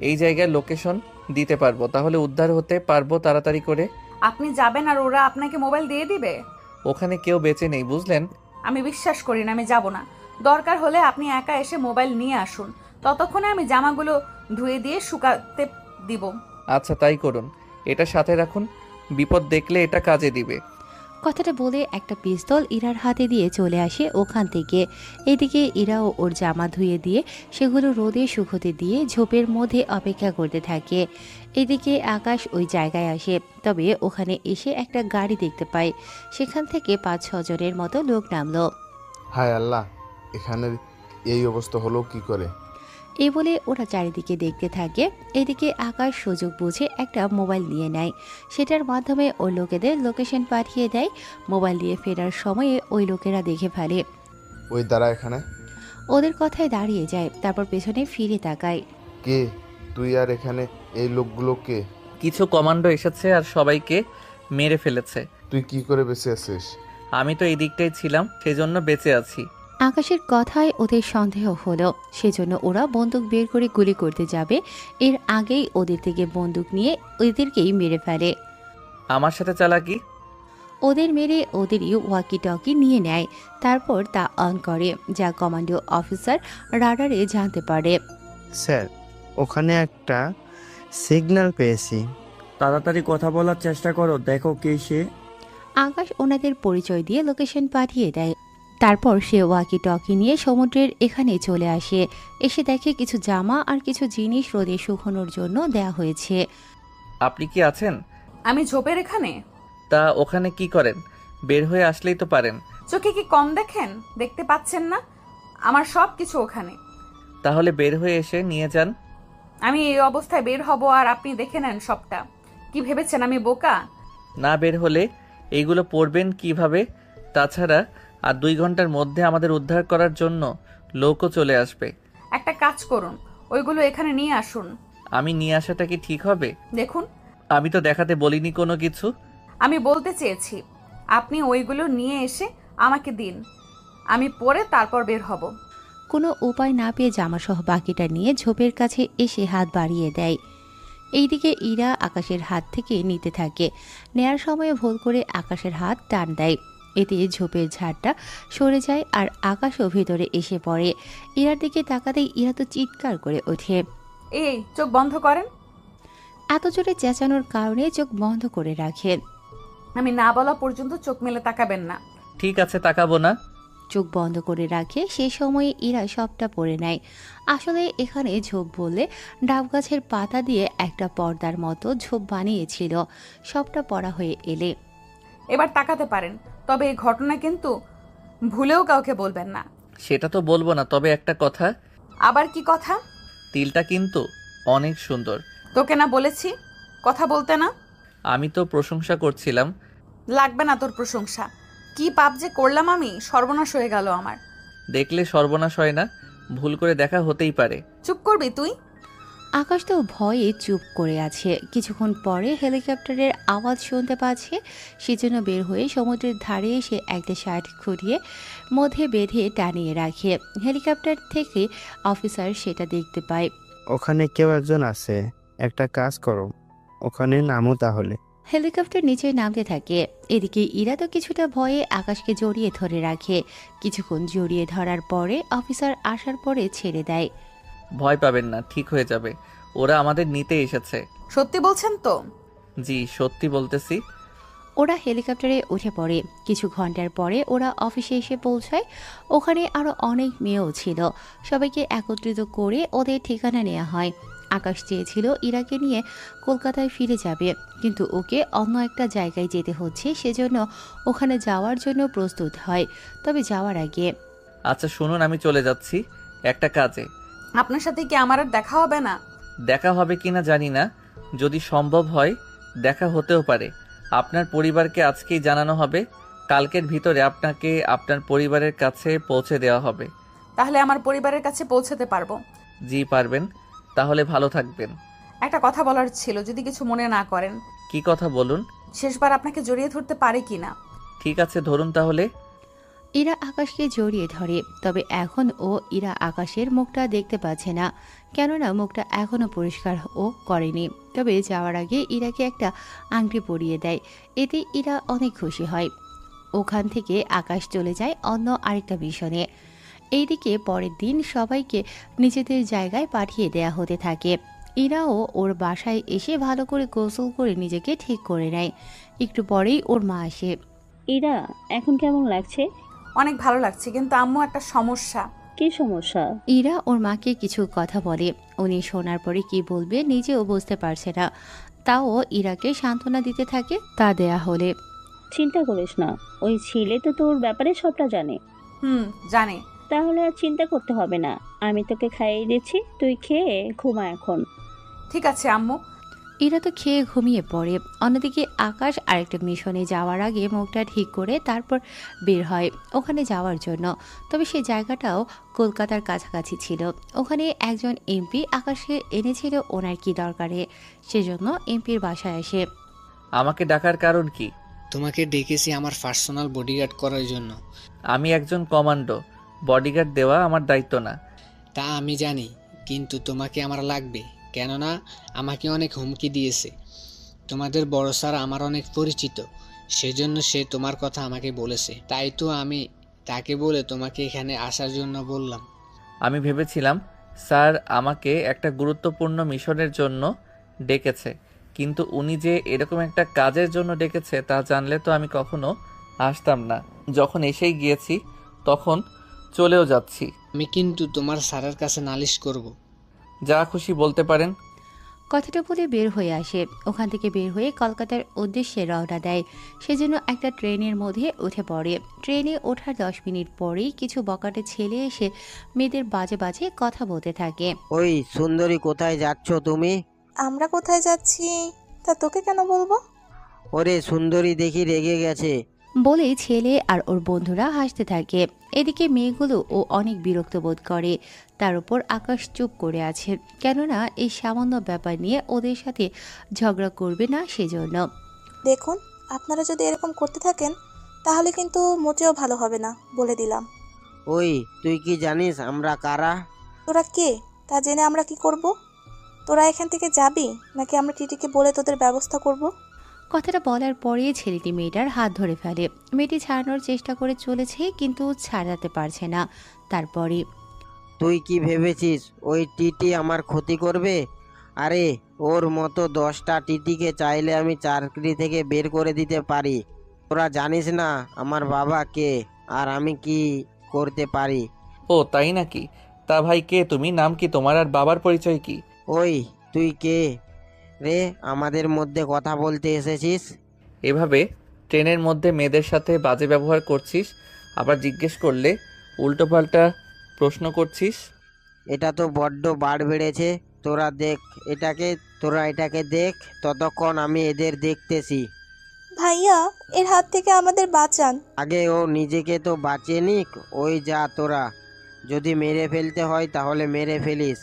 এই জায়গার লোকেশন দিতে পারবো, তাহলে উদ্ধার হতে পারবো তাড়াতাড়ি করে। আপনি যাবেন আর ওরা আপনাকে মোবাইল দিয়ে দিবে? ওখানে কেউ বেঁচে নেই, বুঝলেন? আমি বিশ্বাস করি না, আমি যাব না। দরকার হলে আপনি একা এসে মোবাইল নিয়ে আসুন, ততক্ষণে আমি জামাগুলো ধুয়ে দিয়ে শুকাতে দিব। আচ্ছা তাই করুন, এটা সাথে রাখুন, বিপদ দেখলে এটা কাজে দিবে। কথাটা বলে একটা পিস্তল ইরার হাতে দিয়ে চলে আসে ওখান থেকে। এদিকে ইরাও ওর জামা ধুয়ে দিয়ে সেগুলো রোদে শুকোতে দিয়ে ঝোপের মধ্যে অপেক্ষা করতে থাকে। এদিকে আকাশ ওই জায়গায় আসে, তবে ওখানে এসে একটা গাড়ি দেখতে পায়। সেখান থেকে 5-6 জনের মতো লোক নামলো। হায় আল্লাহ, এখানের এই অবস্থা হলো কি করে? এই বলে ওরা চারিদিকে দেখতে থাকে। এদিকে আকাশ সুযোগ বুঝে একটা মোবাইল নিয়ে নেয়। সেটার মাধ্যমে ওই লোকেদের লোকেশন পাঠিয়ে দেয়। মোবাইল দিয়ে ফেরার সময়ে ওই লোকেরা দেখে ফেলে। ওই দাঁড়া এখানে। ওদের কথায় দাঁড়িয়ে যায়, তারপর পেছনে ফিরে তাকায়। কে তুই? আর এখানে এই লোকগুলো কে? কিছু কমান্ডো এসেছে আর সবাইকে মেরে ফেলেছে। তুই কি করে বেঁচে আছিস? আমি তো এই দিকটাই ছিলাম, সেজন্য বেঁচে আছি। আকাশের কথায় ওদের সন্দেহ হলো, সেজন্য ওরা বন্দুক বের করে গুলি করতে যাবে। এর আগেই ওদের থেকে বন্দুক নিয়ে ওদেরকেই মেরে ফেলে। আমার সাথে চালাকি? ওদের মেরে ওদেরই ওয়াকি টকি নিয়ে নেয়। তারপর তা অন করে, যা কমান্ডো অফিসার রাডারে জানতে পারে। স্যার, ওখানে একটা সিগন্যাল পেয়েছি। তাড়াতাড়ি কথা বলার চেষ্টা করো, দেখো কে সে। আকাশ ওনাদের পরিচয় দিয়ে লোকেশন পাঠিয়ে দেয়। তারপর সে ওয়াকি টকি নিয়ে সমুদ্রের এখানে চলে আসে। এসে দেখে কিছু জামা আর কিছু জিনিস রোদে শুকানোর জন্য দেয়া হয়েছে। আপনি কি আছেন? আমি ঝোপের এখানে। তা ওখানে কি করেন? বের হয়ে আসলেই তো পারেন। চোখে কি কম দেখেন? দেখতে পাচ্ছেন না আমার সব কিছু ওখানে? তাহলে বের হয়ে এসে নিয়ে যান। আমি এই অবস্থায় বের হব আর আপনি দেখে নেন সবটা? কি ভেবেছেন আমি বোকা? না বের হলে এইগুলো পড়বেন কিভাবে? তাছাড়া আর 2 ঘন্টার মধ্যে আমাদের উদ্ধার করার জন্য লোকও চলে আসবে। একটা কাজ করুন, ওইগুলো এখানে নিয়ে আসুন। আমি নিয়ে আসাটা কি ঠিক হবে? দেখুন, আমি তো দেখাতে বলিনি কোনো কিছু। আমি বলতে চেয়েছি আপনি ওইগুলো নিয়ে এসে আমাকে দিন, আমি পরে তারপর বের হব। কোনো উপায় না পেয়ে জামাসহ বাকিটা নিয়ে ঝোপের কাছে এসে হাত বাড়িয়ে দেয়। এইদিকে ইরা আকাশের হাত থেকে নিতে থাকে। নেয়ার সময় ভুল করে আকাশের হাত টান দেয়। এতে ঝোপের ঝাড়টা সরে যায় আর আকাশও ভেতরে এসে পড়ে। ইরার দিকে তাকাতেই ইরা তো চিৎকার করে ওঠে। এই চোখ বন্ধ করেন। এত জোরে চেঁচানোর কারণে চোখ বন্ধ করে রাখেন। আমি না বলা পর্যন্ত চোখ মেলে তাকাবেন না। ঠিক আছে, তাকাবো না। চোখ বন্ধ করে রাখে। সে সময়ে ইরা সবটা পড়ে নেয়। আসলে এখানে ঝোপ বললে ডাব গাছের পাতা দিয়ে একটা পর্দার মতো ঝোপ বানিয়েছিল। সবটা পড়া হয়ে এলে এবার তাকাতে পারেন, তবে এই ঘটনা কিন্তু ভুলেও কাউকে বলবেন না। সেটা তো বলবো না, তবে একটা কথা। আবার কি কথা? তিলটা কিন্তু অনেক সুন্দর। তোকে না বলেছি কথা বলতে না? আমি তো প্রশংসা করছিলাম। লাগবে না তোর প্রশংসা। কি পাপ যে করলাম আমি, সর্বনাশ হয়ে গেল আমার। দেখলে সর্বনাশ হয় না? ভুল করে দেখা হতেই পারে। চুপ করবি তুই? আকাশ তো ভয়ে চুপ করে আছে। কিছুক্ষণ পরে হেলিকপ্টারের আওয়াজ শুনতে পাচ্ছে। সেজন্য বের হয়ে সমুদ্রের ধারে এসে একটা শার্ট খুঁড়িয়ে মধ্যে বেঁধে টানিয়ে রাখে। হেলিকপ্টার থেকে অফিসার সেটা দেখতে পায়। ওখানে কেউ একজন আছে, একটা কাজ করো, ওখানে নামো তাহলে। হেলিকপ্টার নিচে নামতে থাকে। এদিকে ইরা তো কিছুটা ভয়ে আকাশকে জড়িয়ে ধরে রাখে। কিছুক্ষণ জড়িয়ে ধরার পরে অফিসার আসার পরে ছেড়ে দেয়। ভয় পাবেন না, ঠিক হয়ে যাবে। ওরা আমাদের নিতে এসেছে। সত্যি বলছেন তো? জি, সত্যি বলতেছি। ওরা হেলিকপ্টারে উঠে পড়ে। কিছু ঘন্টার পরে ওরা অফিসে এসে পৌঁছায়। ওখানে আরও অনেক মেয়েও ছিল। সবাইকে একত্রিত করে ওদের ঠিকানা নেওয়া হয়। আকাশ চেয়েছিল ইরাকে নিয়ে কলকাতায় ফিরে যাবে, কিন্তু ওকে অন্য একটা জায়গায় যেতে হচ্ছে, সেজন্য ওখানে যাওয়ার জন্য প্রস্তুত হয়। তবে যাওয়ার আগে আচ্ছা শুনুন, আমি চলে যাচ্ছি একটা কাজে। আপনার সাথে কি আমার আর দেখা হবে না? দেখা হবে কিনা জানি না, যদি সম্ভব হয় দেখা হতেও পারে। আপনার পরিবারকে আজকেই জানানো হবে। কালকের ভিতরে আপনাকে আপনার পরিবারের কাছে পৌঁছে দেওয়া হবে। তাহলে আমার পরিবারের কাছে পৌঁছাতে পারবো? জি পারবেন। তাহলে ভালো থাকবেন। একটা কথা বলার ছিল, যদি কিছু মনে না করেন। কি কথা বলুন। শেষবার আপনাকে জড়িয়ে ধরতে পারে কিনা? ঠিক আছে, ধরুন তাহলে। ইরা আকাশকে জড়িয়ে ধরে, তবে এখন ও ইরা আকাশের মুখটা দেখতে পাচ্ছে না, কেননা মুখটা এখনো পরিষ্কার ও করেনি। তবে যাওয়ার আগে ইরাকে একটা আংটি পরিয়ে দেয়, এতে ইরা অনেক খুশি হয়। ওখান থেকে আকাশ চলে যায় অন্য আরেকটা মিশনে। এইদিকে পরের দিন সবাইকে নিজেদের জায়গায় পাঠিয়ে দেয়া হতে থাকে। ইরাও ওর বাসায় এসে ভালো করে গোসল করে নিজেকে ঠিক করে নেয়। একটু পরেই ওর মা আসে। ইরা, এখন কেমন লাগছে? অনেক ভালো লাগছে, কিন্তু আম্মু একটা সমস্যা। কি সমস্যা? ইরা ওর মাকে কিছু কথা বলে। উনি শোনার পরে কি বলবে নিজেও বুঝতে পারছে না, তাও ইরাকে সান্ত্বনা দিতে থাকে তা দেয়া হলে। চিন্তা করিস না, ওই ছেলে তো তোর ব্যাপারে সবটা জানে। জানে। তাহলে আর চিন্তা করতে হবে না, আমি তোকে খাইয়ে দিচ্ছি, তুই খেয়ে ঘুমা এখন। ঠিক আছে আম্মু। ইরা তো খেয়ে ঘুমিয়ে পড়ে। অন্যদিকে আকাশ আরেকটা মিশনে যাওয়ার আগে মুখটা ঠিক করে তারপর বের হয় ওখানে যাওয়ার জন্য। তবে সেই জায়গাটাও কলকাতার কাছাকাছি ছিল। ওখানে একজন এমপি আকাশকে এনেছিল ওনার কি দরকারে, সেজন্য এমপির বাসায় আসে। আমাকে ডাকার কারণ কি? তোমাকে ডেকেছি আমার পার্সোনাল বডিগার্ড করার জন্য। আমি একজন কমান্ডো, বডিগার্ড দেওয়া আমার দায়িত্ব না। তা আমি জানি, কিন্তু তোমাকে আমার লাগবে, কেননা আমাকে অনেক হুমকি দিয়েছে। তোমাদের বড় স্যার আমার অনেক পরিচিত, সেজন্য সে তোমার কথা আমাকে বলেছে। তাই তো আমি তাকে বলে তোমাকে এখানে আসার জন্য বললাম। আমি ভেবেছিলাম স্যার আমাকে একটা গুরুত্বপূর্ণ মিশনের জন্য ডেকেছে, কিন্তু উনি যে এরকম একটা কাজের জন্য ডেকেছে তা জানলে তো আমি কখনো আসতাম না। যখন এসেই গিয়েছি তখন চলেও যাচ্ছি। আমি কিন্তু তোমার স্যারের কাছে নালিশ করব। যা খুশি বলতে পারেন। কথাটা বলে বের হয়ে আসে। ওখান থেকে বের হয়ে কলকাতার উদ্দেশ্যে রওনা দেয়। সেজন্য একটা ট্রেনের মধ্যে উঠে পড়ে। ট্রেনে ওঠার 10 মিনিট পরেই কিছু বকাটে ছেলে এসে মেয়েদের বাজে বাজে কথা বলতে থাকে। ওই সুন্দরী, কোথায় যাচ্ছ তুমি? আমরা কোথায় যাচ্ছি তা তোকে কেন বলবো? ওরে সুন্দরী দেখি রেগে গেছে। বলেই ছেলে আর ওর বন্ধুরা হাসতে থাকে। এদিকে মেয়েগুলো ও অনেক বিরক্ত বোধ করে। তার উপর আকাশ চুপ করে আছে, কেননা এই সামান্য ব্যাপার নিয়ে ওদের সাথে ঝগড়া করবে না সেজন্য। দেখুন, আপনারা যদি এরকম করতে থাকেন তাহলে কিন্তু মোটেও ভালো হবে না, বলে দিলাম। ওই তুই কি জানিস আমরা কারা? তোরা কে তা জেনে আমরা কি করব? তোরা এখান থেকে যাবি নাকি আমরা টিটিকে বলে তোদের ব্যবস্থা করব? কথাটা বলার পরে ছেলেটি মেয়েটার হাত ধরে ফেলে। মেয়েটি ছাড়ানোর চেষ্টা করে চলেছে, কিন্তু ছাড়াতে পারছে না। তারপরে, তুই কি ভেবেছিস ওই টিটি আমার ক্ষতি করবে? আরে ওর মতো 10টা টিটিকে চাইলে আমি চাকরি থেকে বের করে দিতে পারি। তোরা জানিস না আমার বাবা কে আর আমি কি করতে পারি। ও তাই নাকি? তা ভাই কে তুমি? নাম কি তোমার আর বাবার পরিচয় কি? ওই তুই কে রে আমাদের মধ্যে কথা বলতে এসেছিস? এভাবে ট্রেনের মধ্যে মেয়েদের সাথে বাজে ব্যবহার করছিস, আবার জিজ্ঞেস করলে উল্টোপাল্টা প্রশ্ন করছিস। এটা তো বড্ড বাড় বেড়েছে। তোরা এটাকে দেখ, ততক্ষণ আমি এদের দেখতেছি। ভাইয়া, এর হাত থেকে আমাদের বাঁচান। আগে ও নিজেকে তো বাঁচিয়ে নিক। ওই যা, তোরা যদি মেরে ফেলতে হয় তাহলে মেরে ফেলিস,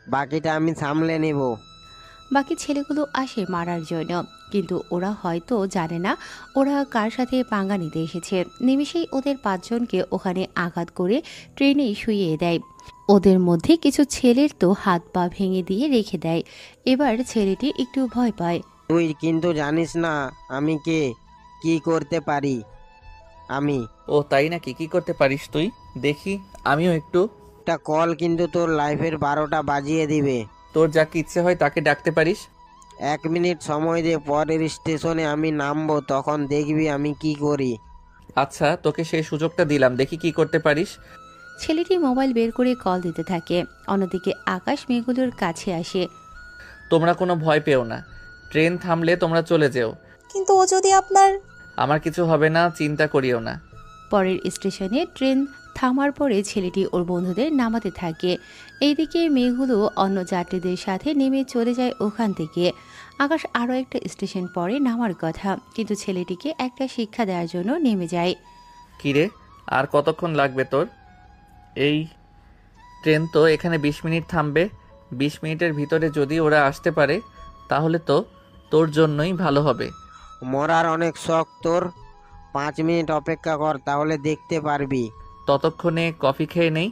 বাকিটা আমি সামলে নেব। বাকি ছেলেগুলো আসে মারার জন্য, কিন্তু ওরা হয়তো জানে না ওরা কার সাথে পাঙ্গা নিতে এসেছে। নিমেষেই ওদের 5 জনকে ওখানে আঘাত করে ট্রেনেই শুইয়ে দেয়। ওদের মধ্যে কিছু ছেলের তো হাত পা ভেঙে দিয়ে রেখে দেয়। এবার ছেলেটি একটু ভয় পায়। তুই কিন্তু জানিস না আমি কে, কি করতে পারি আমি। ও তাই নাকি? কি করতে পারিস তুই? দেখি আমিও একটু। একটা কল কিন্তু তোর লাইফের 12টা বাজিয়ে দিবে। তোর যাকে ইচ্ছে হয় তাকে ডাকতে পারিস। 1 মিনিট সময় দে, পরের স্টেশনে আমি নামবো, তখন দেখবি আমি কি করি। আচ্ছা, তোকে সেই সুযোগটা দিলাম, দেখি কি করতে পারিস। ছেলেটি মোবাইল বের করে কল দিতে থাকে। অন্যদিকে আকাশ মেয়েগুলোর কাছে আসে। তোমরা কোনো ভয় পেও না, ট্রেন থামলে তোমরা চলে যেও। কিন্তু ও যদি আপনার... আমার কিছু হবে না, চিন্তা করিও না। পরের স্টেশনে ট্রেন থামার পরে ছেলেটি ওর বন্ধুদের নামাতে থাকে। এইদিকে মেয়েগুলো অন্য যাত্রীদের সাথে নেমে চলে যায় ওখান থেকে। আকাশ আরও একটা স্টেশন পরে নামার কথা, কিন্তু ছেলেটিকে একটা শিক্ষা দেওয়ার জন্য নেমে যায়। কিরে, আর কতক্ষণ লাগবে তোর? এই ট্রেন তো এখানে 20 মিনিট থামবে। 20 মিনিটের ভিতরে যদি ওরা আসতে পারে তাহলে তো তোর জন্যই ভালো হবে। মরার অনেক শখ তোর, 5 মিনিট অপেক্ষা কর, তাহলে দেখতে পারবি। ততক্ষণে কফি খেয়ে নেই।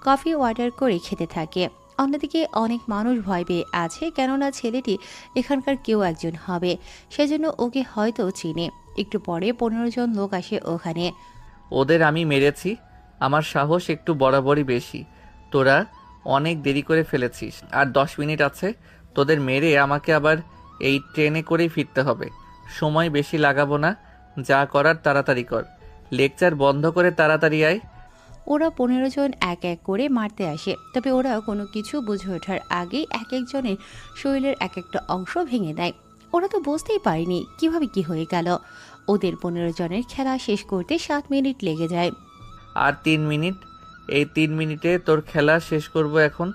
কফি অর্ডার করে খেতে থাকে। অন্যদিকে অনেক মানুষ ভয় পেয়ে আছে, কেননা ছেলেটি এখানকার কেউ একজন হবে, সেজন্য ওকে হয়তো চিনে। একটু পরে 15 জন লোক আসে ওখানে। ওদের আমি মেরেছি, আমার সাহস একটু বরাবরই বেশি। তোরা অনেক দেরি করে ফেলেছিস, আর 10 মিনিট আছে তোদের মেরে আমাকে আবার এই ট্রেনে করেই ফিরতে হবে। সময় বেশি লাগাবো না, যা করার তাড়াতাড়ি কর। লেকচার বন্ধ করে তাড়াতাড়ি আয়। ওরা 15 জন এক এক করে মারতে আসে, তবে ওরা কোনো কিছু বুঝে ওঠার আগেই এক একজনের শরীরের এক একটা অংশ ভেঙে দেয়। ওরা তো বুঝতেই পারেনি কিভাবে কি হয়ে গেল। ওদের 15 জনের খেলা শেষ করতে 7 মিনিট লেগে যায়। আর 3 মিনিট, এই 3 মিনিটে তোর খেলা শেষ করব এখন।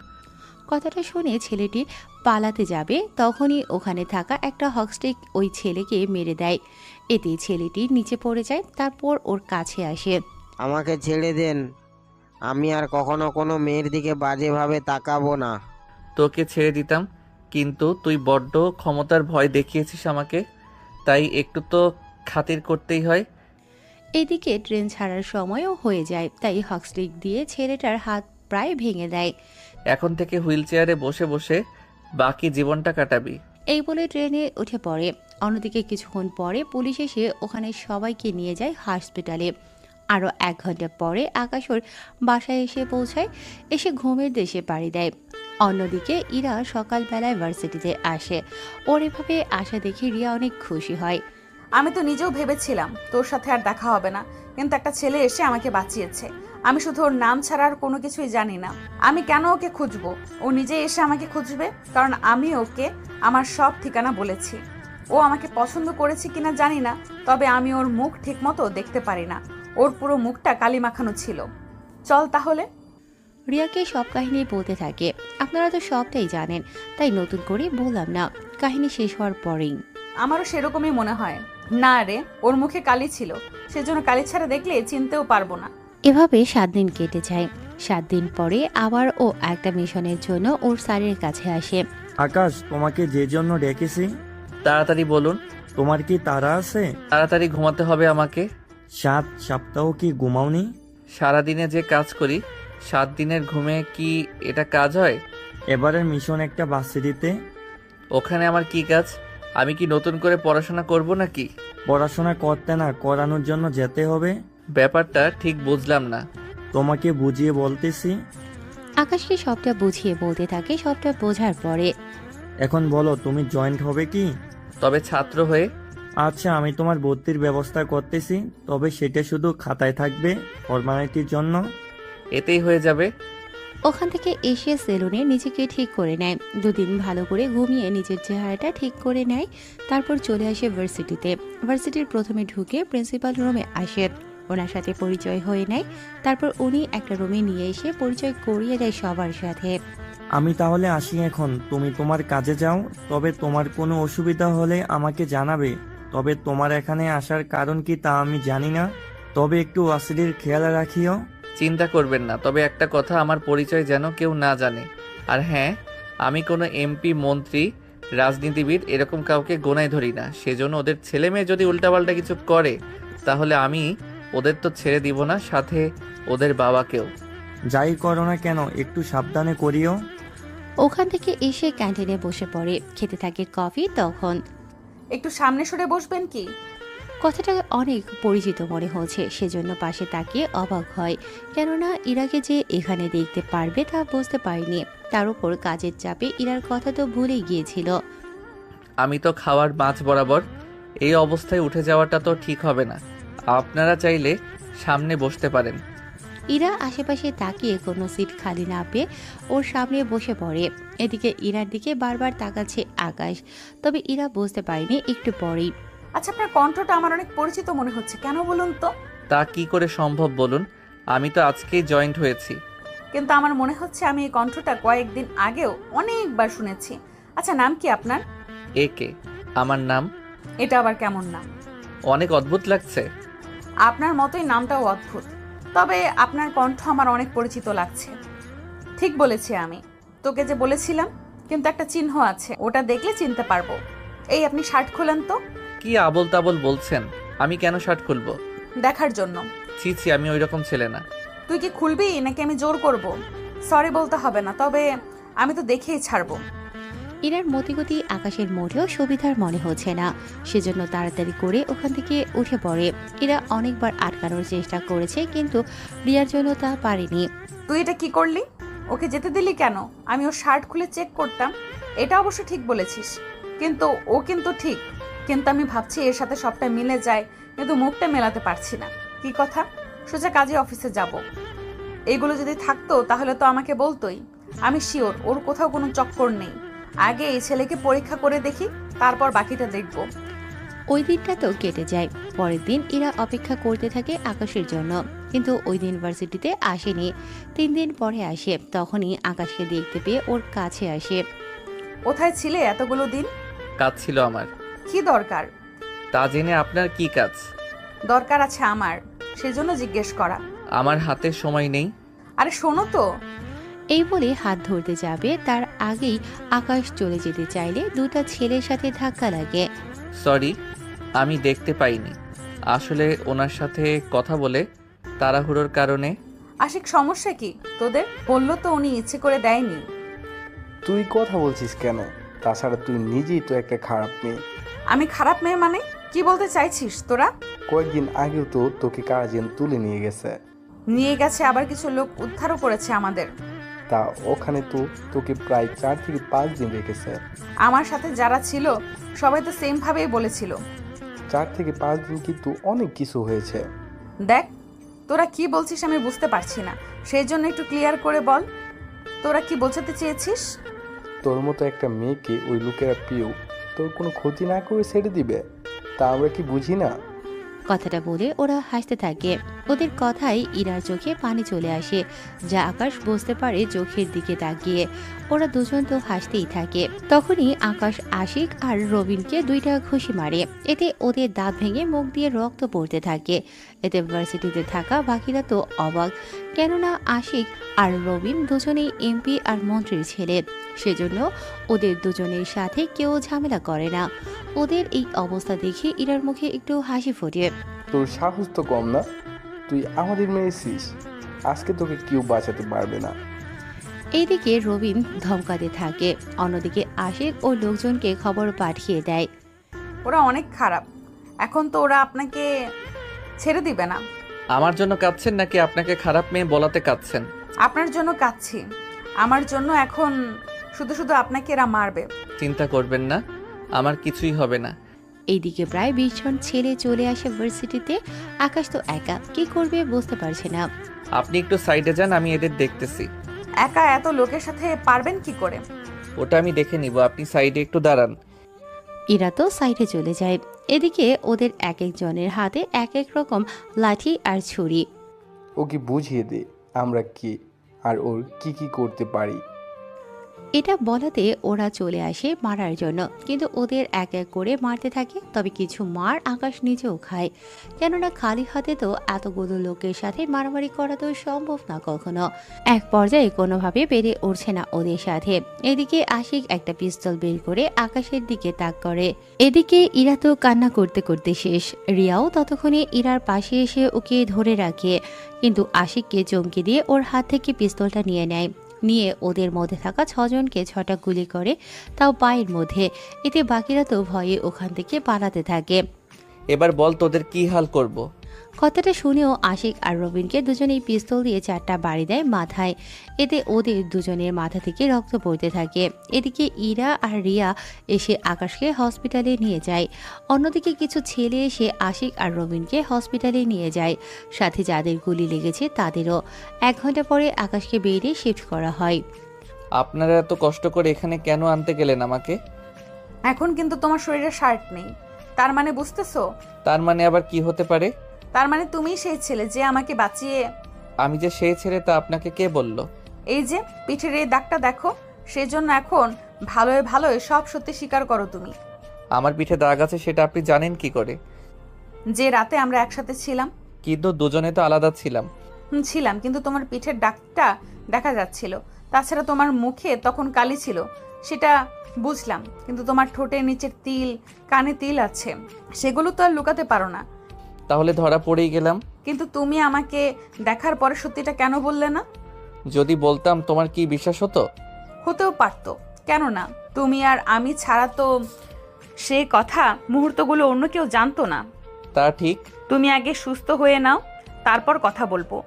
কথাটা শুনে ছেলেটি পালাতে যাবে, তখনই ওখানে থাকা একটা হকস্টিক ওই ছেলেকে মেরে দেয়। এতে ছেলেটি নিচে পড়ে যায়, তারপর ওর কাছে আসে। আমাকে ছেড়ে দেন, আমি আর কখনো কোনো মেয়ের দিকে বাজেভাবে তাকাবো না। তোকে ছেড়ে দিতাম, কিন্তু তুই বড্ড ক্ষমতার ভয় দেখিয়েছিস আমাকে, তাই একটু তো খাতির করতেই হয়। এদিকে ট্রেন ছাড়ার সময়ও হয়ে যায়, তাই হকস্টিক দিয়ে ছেলেটার হাত প্রায় ভেঙে দেয়। এখন থেকে হুইল চেয়ারে বসে বসে বাকি জীবনটা কাটাবি। এই বলে ট্রেনে উঠে পড়ে। অন্যদিকে কিছুক্ষণ পরে পুলিশ এসে ওখানে সবাইকে নিয়ে যায় হসপিটালে। আরও 1 ঘন্টা পরে আকাশ ওর বাসায় এসে পৌঁছায়, এসে ঘুমের দেশে পাড়ি দেয়। অন্যদিকে ইরা সকালবেলায় ভার্সিটিতে আসে। ওর এভাবে আসা দেখে রিয়া অনেক খুশি হয়। আমি তো নিজেও ভেবেছিলাম তোর সাথে আর দেখা হবে না, কিন্তু একটা ছেলে এসে আমাকে বাঁচিয়েছে। আমি শুধু ওর নাম ছাড়া আর কোনো কিছুই জানি না। আমি কেন ওকে খুঁজবো? ও নিজে এসে আমাকে খুঁজবে, কারণ আমি ওকে আমার সব ঠিকানা বলেছি। ও আমাকে পছন্দ করেছে কিনা জানি না, তবে আমি ওর মুখ ঠিকমতো দেখতে পারি না। ওর পুরো মুখটা কালি মাখানো ছিল। চল তাহলে। রিয়াকে সব কাহিনী বলতে থাকে। আপনারা তো সবটাই জানেন, তাই নতুন করে বললাম না। কাহিনী শেষ হওয়ার পরেই আমারও সেরকমই মনে হয়। না রে, ওর মুখে কালি ছিল, সেজন্য কালি ছাড়া দেখলে চিনতেও পারবো না। এভাবে 7 দিন কেটে যায়। 7 দিন পরে আবার ও একটা মিশনের জন্য ওর স্যারের কাছে আসে। আকাশ, তোমাকে যে জন্য ডেকেছি। তাড়াতাড়ি বলুন। তোমার কি তাড়া আছে? তাড়াতাড়ি ঘুমাতে হবে আমাকে। 7 সপ্তাহ কি ঘুমাওনি? সারাদিনে যে কাজ করি, 7 দিনের ঘুমে কি এটা কাজ হয়? এবারের মিশন একটা ভার্সিটিতে। ওখানে আমার কি কাজ? আমি কি নতুন করে পড়াশোনা করব নাকি? পড়াশোনা করতে না, করানোর জন্য যেতে হবে। ব্যাপারটা ঠিক বুঝলাম না। তোমাকে বুঝিয়ে বলতেছি। আকাশকে সবটা বুঝিয়ে বলতে থাকে। সবটা বোঝার পরে এখন বলো, তুমি জয়েন্ট হবে কি? তবে ছাত্র হয়ে? আচ্ছা, আমি তোমার ভর্তির ব্যবস্থা করতেছি, তবে সেটা শুধু খাতায় থাকবে, ফরমালিটির জন্য। এতেই হয়ে যাবে। ওখান থেকে এসে সেলুনে নিজেকে ঠিক করে নেয়। 2 দিন ভালো করে ঘুমিয়ে নিজের চেহারাটা ঠিক করে নেয়। তারপর চলে আসে ভার্সিটিতে। ভার্সিটির প্রথমে ঢুকে প্রিন্সিপাল রুমে আসে, ওনার সাথে পরিচয় হয়ে নেয়। তারপর উনি একটা রুমে নিয়ে এসে পরিচয় করিয়ে দেয় সবার সাথে। আমি তাহলে আসি এখন, তুমি তোমার কাজে যাও। তবে তোমার কোনো অসুবিধা হলে আমাকে জানাবে। তবে তোমার এখানে আসার কারণ কি তা আমি জানি না, তবে একটু ওয়াসিলির খেয়াল রাখিও। চিন্তা করবেন না, তবে একটা কথা, আমার পরিচয় যেন কেউ না জানে। আর হ্যাঁ, আমি কোনো এমপি, মন্ত্রী, রাজনীতিবিদ এরকম কাউকে গোনায় ধরি না। সেজন্য ওদের ছেলে মেয়ে যদি উল্টাপাল্টা কিছু করে, তাহলে আমি ওদের তো ছেড়ে দিব না, সাথে ওদের বাবাকেও। যাই করো না কেন, একটু সাবধানে করিও। ওখান থেকে এসে ক্যান্টিনে বসে পড়ে, খেতে থাকে কফি। তখন একটু সামনে সরে বসবেন কি? কথাটা অনেক পরিচিত মনে হচ্ছে, সেজন্য পাশে তাকিয়ে অবাক হয়। কেননা ইরাকে যে এখানে দেখতে পারবে তা বুঝতে পারেনি। তার উপর কাজের চাপে ইরার কথা তো ভুলেই গিয়েছিল। আমি তো খাওয়ার মাছ বরাবর, এই অবস্থায় উঠে যাওয়াটা তো ঠিক হবে না। আপনারা চাইলে সামনে বসতে পারেন। ইরা আশেপাশে তাকিয়ে কোনো সিট খালি না পেয়ে ওর সামনে বসে পড়ে। এদিকে ইরার দিকে বারবার তাকাচ্ছে আকাশ, তবে ইরা বুঝতে পারেনি একটু পরেই। আচ্ছা, আপনার কণ্ঠটা আমার অনেক পরিচিত মনে হচ্ছে, কেন বলুন তো? তা কি করে সম্ভব বলুন? আমি তো আজকেই জয়েন্ট হয়েছি। কিন্তু আমার মনে হচ্ছে আমি এই কণ্ঠটা কয়েকদিন আগেও অনেকবার শুনেছি। আচ্ছা, নাম কি আপনার? একে। আমার নাম। এটা আবার কেমন নাম? অনেক অদ্ভুত লাগছে। আপনার মতোই নামটাও অদ্ভুত, তবে আপনার কণ্ঠ আমার অনেক পরিচিত লাগছে। ঠিক বলেছি আমি, তোকে যে বলেছিলাম, কিন্তু একটা চিহ্ন আছে, ওটা দেখলে চিনতে পারবো। এই আপনি শার্ট খোলেন তো। কি আবল তাবল বলছেন? আমি কেন শার্ট খুলবো? দেখার জন্য। ছি ছি, আমি ওই রকম ছেলে না। তুই কি খুলবি নাকি আমি জোর করব? সরি বলতে হবে না, তবে আমি তো দেখেই ছাড়বো। ইরার মতিগতি আকাশের মোটেও সুবিধার মনে হচ্ছে না, সেজন্য তাড়াতাড়ি করে ওখান থেকে উঠে পড়ে। ইরা অনেকবার আটকানোর চেষ্টা করেছে, কিন্তু রিয়ার জন্য তা পারেনি। তুই এটা কি করলি? ওকে যেতে দিলি কেন? আমি ওর শার্ট খুলে চেক করতাম। এটা অবশ্য ঠিক বলেছিস, কিন্তু ও কিন্তু ঠিক। কিন্তু আমি ভাবছি এর সাথে সবটা মিলে যায়, কিন্তু মুখটা মেলাতে পারছি না। কি কথা? সোজা কাজে অফিসে যাব। এইগুলো যদি থাকতো তাহলে তো আমাকে বলতোই। আমি শিওর ওর কোথাও কোনো চক্কর নেই। আগে এই ছেলেকে পরীক্ষা করে দেখি, তারপর বাকিটা দেখব। ওই দিনটা তো কেটে যায়। পরের দিন ইরা অপেক্ষা করতে থাকে আকাশের জন্য, কিন্তু ওই দিন ভার্সিটিতে আসেনি। 3 দিন পরে আসে, তখনই আকাশকে দেখতে পেয়ে ওর কাছে আসে। কোথায় ছিলে এতগুলো দিন? কাজ ছিল আমার। কি দরকার? তা জেনে আপনার কি কাজ? দরকার আছে আমার, সেজন্য জিজ্ঞেস করা। আমার হাতে সময় নেই। আরে শোনো তো। এই বলে হাত ধরতে যাবে, তার আগেই আকাশ চলে যেতে চাইলে দুটা ছেলের সাথে ধাক্কা লাগে। সরি, আমি দেখতে পাইনি। আসলে ওনার সাথে কথা বলে তাড়াহুড়োর কারণে। আশিক, সমস্যা কি তোদের? বললো তো উনি ইচ্ছে করে দেয়নি। তুই কথা বলছিস কেন? তাছাড়া তুই নিজেই তো একটা খারাপ মেয়ে। আমি খারাপ মেয়ে মানে? কি বলতে চাইছিস তোরা? কয়েকদিন আগেও তো তোকে কারাজেন তুলে নিয়ে গেছে। নিয়ে গেছে, আবার কিছু লোক উদ্ধারও করেছে আমাদের। তা ওখানে তো তোকে প্রায় 4 থেকে 5 দিন রেখেছে। আমার সাথে যারা ছিল সবাই তো সেম ভাবেই বলেছিল। 4 থেকে 5 দিন কিন্তু অনেক কিছু হয়েছে। দেখ, তোরা কি বলছিস আমি বুঝতে পারছি না, সেই জন্য একটু ক্লিয়ার করে বল, তোরা কি বোঝাতে চেয়েছিস? তোর মতো একটা মেয়েকে ওই লোকেরা পেয়েও তোর কোনো ক্ষতি না করে ছেড়ে দিবে, তা আমরা কি বুঝি না? কথাটা বলে ওরা হাসতে থাকে। ওদের কথায় ইরার চোখে পানি চলে আসে, যা আকাশ বুঝতে পারে চোখের দিকে তাকিয়ে। ওরা দুজন তো হাসতেই থাকে। তখনই আকাশ আশিক আর রবিনকে 2টা ঘুষি মারে। এতে ওদের দাঁত ভেঙে মুখ দিয়ে রক্ত পড়তে থাকে। এতে ভার্সিটিতে থাকা বাকিরা তো অবাক, কেননা আশিক আর রবিন দুজনেই এমপি আর মন্ত্রীর ছেলে, সেজন্য ওদের দুজনের সাথে কেউ ঝামেলা করে না। ওদের এই অবস্থা দেখে ইরার মুখে একটু হাসি ফোটে। তোর সাহস তো কম না, তুই আমাদের মেরেছিস, আজকে তোকে কেউ বাঁচাতে পারবে না। এইদিকে রবিন ধমকাতে থাকে, অন্যদিকে আশিক ও লোকজনকে খবর পাঠিয়ে দেয়। ওরা অনেক খারাপ, এখন তো ওরা আপনাকে ছেড়ে দিবে না। আমার জন্য কাঁদছেন নাকি আপনাকে খারাপ মেয়ে বলাতে কাঁদছেন? আপনার জন্য কাঁদছি। আমার জন্য এখন শুধু শুধু আপনাকে এরা মারবে। চিন্তা করবেন না, আমার কিছুই হবে না। এইদিকে প্রায় 20 জন ছেলে চলে আসে ভার্সিটিতে। আকাশ তো একা, কি করবে বুঝতে পারছে না। আপনি একটু সাইডে যান, আমি এদের দেখতেছি। একা এত লোকের সাথে পারবেন কি করে? ওটা আমি দেখে নিব, আপনি সাইডে একটু দাঁড়ান। এরা তো সাইডে চলে যায়। এদিকে ওদের এক একজনের হাতে এক এক রকম লাঠি আর ছুরি। ওকে বুঝিয়ে দে আমরা কি আর ওর কি কি করতে পারি। এটা বলাতে ওরা চলে আসে মারার জন্য, কিন্তু ওদের এক এক করে মারতে থাকে। তবে কিছু মার আকাশ নিজেও খায়, কেননা খালি হাতে তো এতগুলো লোকের সাথে মারামারি করা তো সম্ভব না কখনো। এক পর্যায়ে কোনোভাবে বেড়ে উঠছে না ওদের সাথে। এদিকে আশিক একটা পিস্তল বের করে আকাশের দিকে তাক করে। এদিকে ইরা তো কান্না করতে করতে শেষ। রিয়াও ততক্ষণে ইরার পাশে এসে ওকে ধরে রাখে, কিন্তু আশিককে চমকে দিয়ে ওর হাত থেকে পিস্তলটা নিয়ে নেয়। নিয়ে ওদের মধ্যে থাকা 6 জনকে 6টা গুলি করে, তাও পায়ের মধ্যে। এতে বাকিরা তো ভয়ে ওখান থেকে পালাতে থাকে। এবার বল তোদের কি হাল করব। কথাটা শুনেও আশিক আর রবিনকে দুজনেই পিস্তল দিয়ে 4টা বাড়ি দেয় মাথায়। এতে ওদের দুজনের মাথা থেকে রক্ত পড়তে থাকে। এদিকে ইরা আর রিয়া এসে আকাশকে হসপিটালে নিয়ে যায়। অন্যদিকে কিছু ছেলে এসে আশিক আর রবিনকে হসপিটালে নিয়ে যায়, সাথে যাদের গুলি লেগেছে তাদেরও। 1 ঘন্টা পরে আকাশকে বেরিয়ে শিফট করা হয়। আপনারা এত কষ্ট করে এখানে কেন আনতে গেলেন আমাকে? এখন কিন্তু তোমার শরীরে শার্ট নেই, তার মানে বুঝতেছো? তার মানে আবার কি হতে পারে? তার মানে তুমি সেই ছেলে যে আমাকে বাঁচিয়ে। আমি যে সেই ছেলে তা আপনাকে কে বলল? এই যে পিঠের এই দাগটা দেখো, সেই জন্য এখন ভালোয় ভালোয় সব সত্যি স্বীকার করো তুমি। আমার পিঠে দাগ আছে সেটা আপনি জানেন কি করে? যে রাতে আমরা একসাথে ছিলাম। কিন্তু দুজনে তো আলাদা ছিলাম। ছিলাম, কিন্তু তোমার পিঠের দাগটা দেখা যাচ্ছিল। তাছাড়া তোমার মুখে তখন কালি ছিল, সেটা বুঝলাম, কিন্তু তোমার ঠোঁটের নিচের তিল, কানে তিল আছে, সেগুলো তো আর লুকাতে পারো না। তাহলে ধরা পড়েই গেলাম। কিন্তু তুমি আমাকে দেখার পরে সত্যিটা কেন বললে না? যদি বলতাম তোমার কি বিশ্বাস হতো? হতেও পারতো, কেন না? তুমি আর আমি ছাড়া তো সে কথা মুহূর্তগুলো অন্য কেউ জানতো না। তা ঠিক। তুমি আগে সুস্থ হয়ে নাও, তারপর কথা বলবো।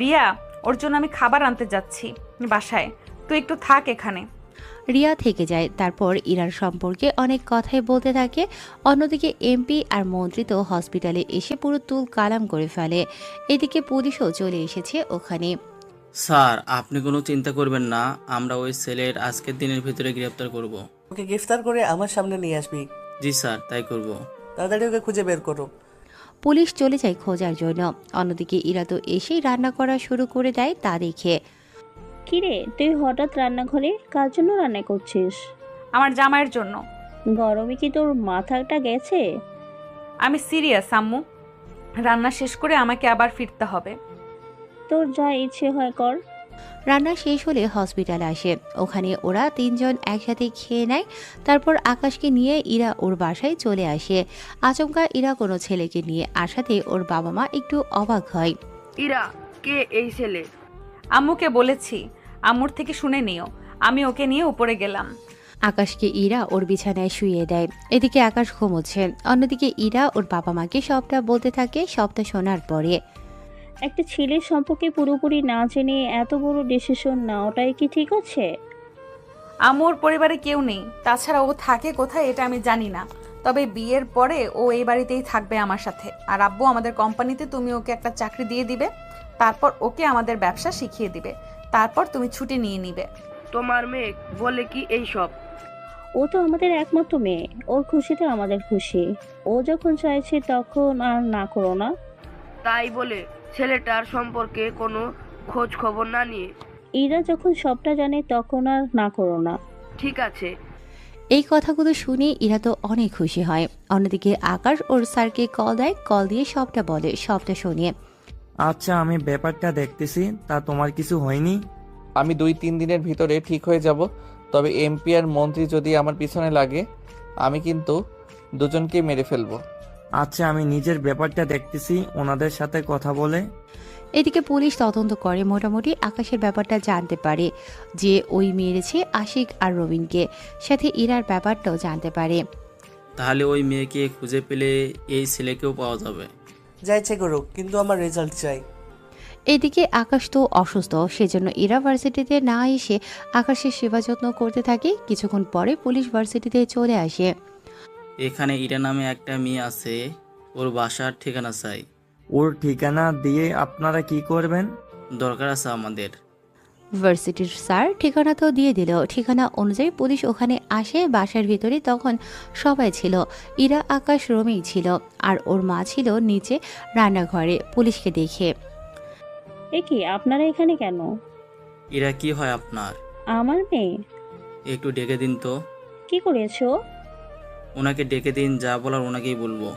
রিয়া, ওর জন্য আমি খাবার আনতে যাচ্ছি বাসায়, তুই একটু থাক এখানে। রিয়া থেকে যায়। তারপর ইরার সম্পর্কে অনেক কথাই বলতে থাকে। অন্যদিকে এমপি আর মন্ত্রী তো হসপিটালে এসে পুরো তুল কালাম করে ফেলে। এদিকে পুলিশও চলে এসেছে ওখানে। স্যার, আপনি কোনো চিন্তা করবেন না, আমরা ওই ছেলের আজকের দিনের ভিতরে গ্রেফতার করব। ওকে গ্রেফতার করে আমার সামনে নিয়ে আসবি। জি স্যার, তাই করব। তাড়াতাড়ি ওকে খুঁজে বের করো। পুলিশ চলে যায় খোঁজার জন্য। অন্যদিকে ইরা তো এসেই রান্না করা শুরু করে দেয় তা দেখে। কিরে, তুই হঠাৎ রান্নাঘরে কার জন্য রান্না করছিস? আমার জামাইয়ের জন্য। গরমে কি তোর মাথাটা গেছে? আমি সিরিয়াস আম্মু, রান্না শেষ করে আমাকে আবার ফিরতে হবে। তোর যা ইচ্ছে হয় কর। রান্না শেষ হলে হসপিটালে আসে। ওখানে ওরা তিনজন একসাথে খেয়ে নেয়। তারপর আকাশকে নিয়ে ইরা ওর বাসায় চলে আসে। আচমকা ইরা কোনো ছেলেকে নিয়ে আসাতে ওর বাবা মা একটু অবাক হয়। ইরা, কে এই ছেলে? আম্মুকে বলেছি, আম্মুর থেকে শুনে নিও। আমি ওকে নিয়ে উপরে গেলাম। আকাশকে ইরা ওর বিছানায় শুইয়ে দেয়। এদিকে আকাশ ঘুমোচ্ছে। অন্যদিকে ইরা ওর বাবা মাকে সবটা বলতে থাকে। সবটা শোনার পরে, একটা ছেলের সম্পর্কে পুরোপুরি না জেনে এত বড় ডিসিশন নেওয়াটাই কি ঠিক আছে? আম্মুর পরিবারে কেউ নেই, তাছাড়া ও থাকে কোথায় এটা আমি জানি না। তবে বিয়ের পরে ও এই বাড়িতেই থাকবে আমার সাথে। আর আব্বু আমাদের কোম্পানিতে তুমি ওকে একটা চাকরি দিয়ে দিবে, তারপর ওকে আমাদের ব্যবসা শিখিয়ে দিবে, তারপর তুমি ছুটি নিয়ে নিবে। তোমার মেয়ে বলে কি এই সব? ও তো আমাদের একমাত্র মেয়ে, ওর খুশিতে আমাদের খুশি। ও যখন চাইছে তখন আর না করো না। তাই বলে ছেলেটার সম্পর্কে কোনো খোঁজ খবর না নিয়ে? ইরা যখন সবটা জানে তখন আর না করো না। ঠিক আছে। এই কথাগুলো শুনে ইরা তো অনেক খুশি হয়। অন্যদিকে আকাশ ওর স্যারকে কল দেয়। কল দিয়ে সবটা বলে, সবটা শুনিয়ে। আচ্ছা, আমি ব্যাপারটা দেখতেছি। তা তোমার কিছু হয়নি? আমি 2-3 দিনের ভিতরে ঠিক হয়ে যাব। তবে এমপি আর মন্ত্রী যদি আমার পিছনে লাগে, আমি কিন্তু দুজনকেই মেরে ফেলবো। আচ্ছা, আমি নিজের ব্যাপারটা দেখতেছি, ওনাদের সাথে কথা বলে। এদিকে পুলিশ তদন্ত করে। মোটামুটি আকাশের ব্যাপারটা জানতে পারে যে ওই মেরেছে আশিক আর রবিনকে। সাথে ইরার ব্যাপারটাও জানতে পারে। তাহলে ওই মেয়েকে খুঁজে পেলে এই ছেলেকেও পাওয়া যাবে। যা ইচ্ছে করুক, কিন্তু আমার রেজাল্ট চাই। এদিকে আকাশ তো অসুস্থ, সেজন্য ইরা ভার্সিটিতে না এসে আকাশের সেবা যত্ন করতে থাকে। কিছুক্ষণ পরে পুলিশ ভার্সিটিতে চলে আসে। এখানে ইরা নামে একটা মেয়ে আছে, ওর বাসার ঠিকানা চাই। ওর ঠিকানা দিয়ে আপনারা কি করবেন? দরকার আছে আমাদের। ভার্সিটির স্যার ঠিকানা তো দিয়ে দিল। ঠিকানা অনুযায়ী পুলিশ ওখানে আসে। বাসার ভিতরে তখন সবাই ছিল। ইরা, আকাশ, রমেই ছিল, আর ওর মা ছিল নিচে রান্নাঘরে পুলিশকে দেখে। এ কি, আপনারা এখানে কেন? ইরা কি হয় আপনার? আমার মেয়ে। একটু ডেকে দিন তো। কি করেছো? ওনাকে ডেকে দিন, যা বলার ওনাকেই বলবো।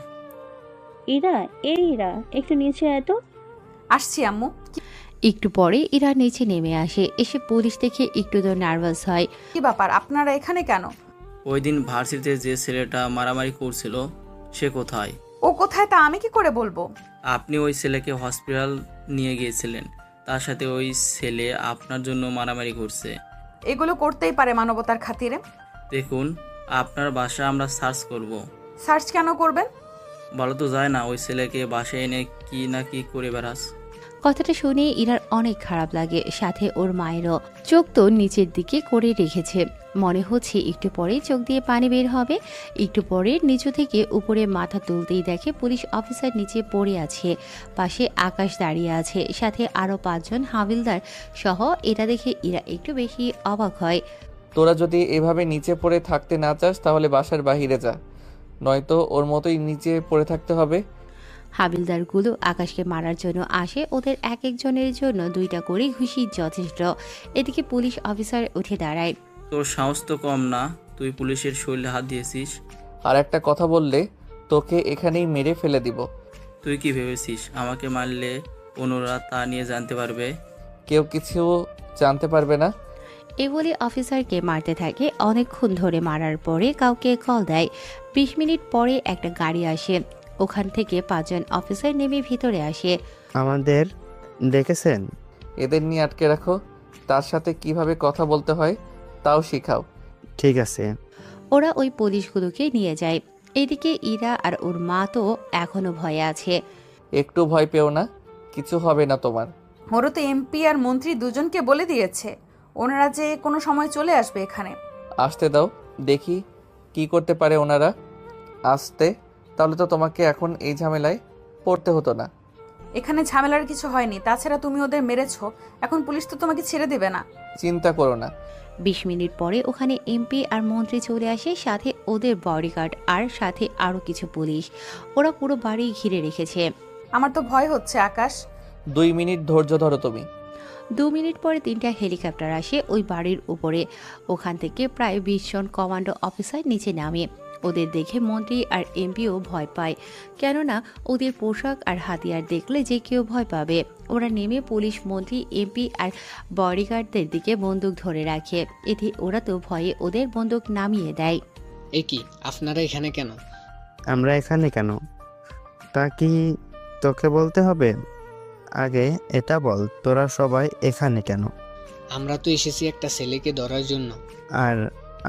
ইরা, এই ইরা, একটু নিচে আয় তো। আসছি আম্মু। একটু পরে ইরা নিচে নেমে আসে। এসে পুলিশ দেখে একটু তো নার্ভাস হয়। কি ব্যাপার, আপনারা এখানে কেন? ওই দিন ভার্সিটিতে যে ছেলেটা মারামারি করছিল, সে কোথায়? ও কোথায় তা আমি কি করে বলবো? আপনি ওই ছেলেকে হসপিটাল নিয়ে গিয়েছিলেন, তার সাথে ওই ছেলে আপনার জন্য মারামারি করছে। এগুলো করতেই পারে মানবতার খাতিরে। দেখুন, আপনার বাসা আমরা সার্চ করব। সার্চ কেন করবেন? ভালো তো যায় না, ওই ছেলেকে বাসায় এনে কি না কি করে বেড়াস। কথাটা শুনে ইরার অনেক খারাপ লাগে। সাথে ওর মায়েরও। চোখ তো নিচের দিকে করে রেখেছে, মনে হচ্ছে একটু পরেই চোখ দিয়ে পানি বের হবে। একটু পরে নিচু থেকে উপরে মাথা তুলতেই দেখে পুলিশ অফিসার নিচে পড়ে আছে। পাশে আকাশ দাঁড়িয়ে আছে, সাথে আরো 5 জন হাবিলদার সহ। এটা দেখে ইরা একটু বেশি অবাক হয়। তোরা যদি এভাবে নিচে পড়ে থাকতে না চাস তাহলে বাসার বাহিরে যা, নয়তো ওর মতোই নিচে পড়ে থাকতে হবে। হাবিলদারগুলো আকাশকে মারার জন্য আসে। ওদের এক একজনের জন্য 2টা করে ঘুষি যথেষ্ট। এদিকে পুলিশ অফিসার উঠে দাঁড়ায়। তোর সাহস তো কম না, তুই পুলিশের শরীরে হাত দিয়েছিস। আর একটা কথা বললে তোকে এখানেই মেরে ফেলে দিব। তুই কি ভেবেছিস আমাকে মারলে অন্যরা তা নিয়ে জানতে পারবে? কেউ কিছু জানতে পারবে না। এ বলে অফিসারকে মারতে থাকে। অনেকক্ষণ ধরে মারার পরে কাউকে কল দেয়। 20 মিনিট পরে একটা গাড়ি আসে। ওখান থেকে 5 জন অফিসার নেমে ভিতরে আসে। আমাদের দেখেছেন? এদের নিয়ে আটকে রাখো, তার সাথে কিভাবে কথা বলতে হয় তাও শিখাও। ঠিক আছে। ওরা ওই পুলিশগুলোকে নিয়ে যায়। এদিকে ইরা আর ওর মা তো এখনো ভয়ে আছে। একটু ভয় পেও না, কিছু হবে না তোমার। ওরা তো এমপি আর মন্ত্রী দুজনকে বলে দিয়েছে ওনারা যে কোনো সময় চলে আসবে এখানে। আসতে দাও, দেখি কি করতে পারে ওনারা। আসতে, তাহলে তো তোমাকে এখন এই ঝামেলায় পড়তে হতো না। এখানে ঝামেলার কিছু হয়নি, তাছাড়া তুমি ওদের মেরেছো, এখন পুলিশ তো তোমাকে ছেড়ে দেবে না। চিন্তা করো না। 20 মিনিট পরে ওখানে এমপি আর মন্ত্রী চলে আসে, সাথে ওদের বডিগার্ড আর সাথে আরো কিছু পুলিশ। ওরা পুরো বাড়ি ঘিরে রেখেছে। আমার তো ভয় হচ্ছে আকাশ। 2 মিনিট ধৈর্য ধরো তুমি। 2 মিনিট পরে 3টা হেলিকপ্টার আসে ওই বাড়ির উপরে। ওখান থেকে প্রায় 20 জন কমান্ডো অফিসার নিচে নামে। ওদের দেখে মন্ত্রী আর এমপিও ভয় পায়, কেননা ওদের পোশাক আর হাতিয়ার দেখলে যে কেউ ভয় পাবে। ওরা নেমে পুলিশ, মন্ত্রী, এমপি আর বডিগার্ডদের দিকে বন্দুক ধরে রাখে। এতে ওরা তো ভয়ে ওদের বন্দুক নামিয়ে দেয়। এ কি, আপনারা এখানে কেন? আমরা এখানে কেন তা কি তোকে বলতে হবে? আগে এটা বল, তোরা সবাই এখানে কেন? আমরা তো এসেছি একটা ছেলেকে ধরার জন্য। আর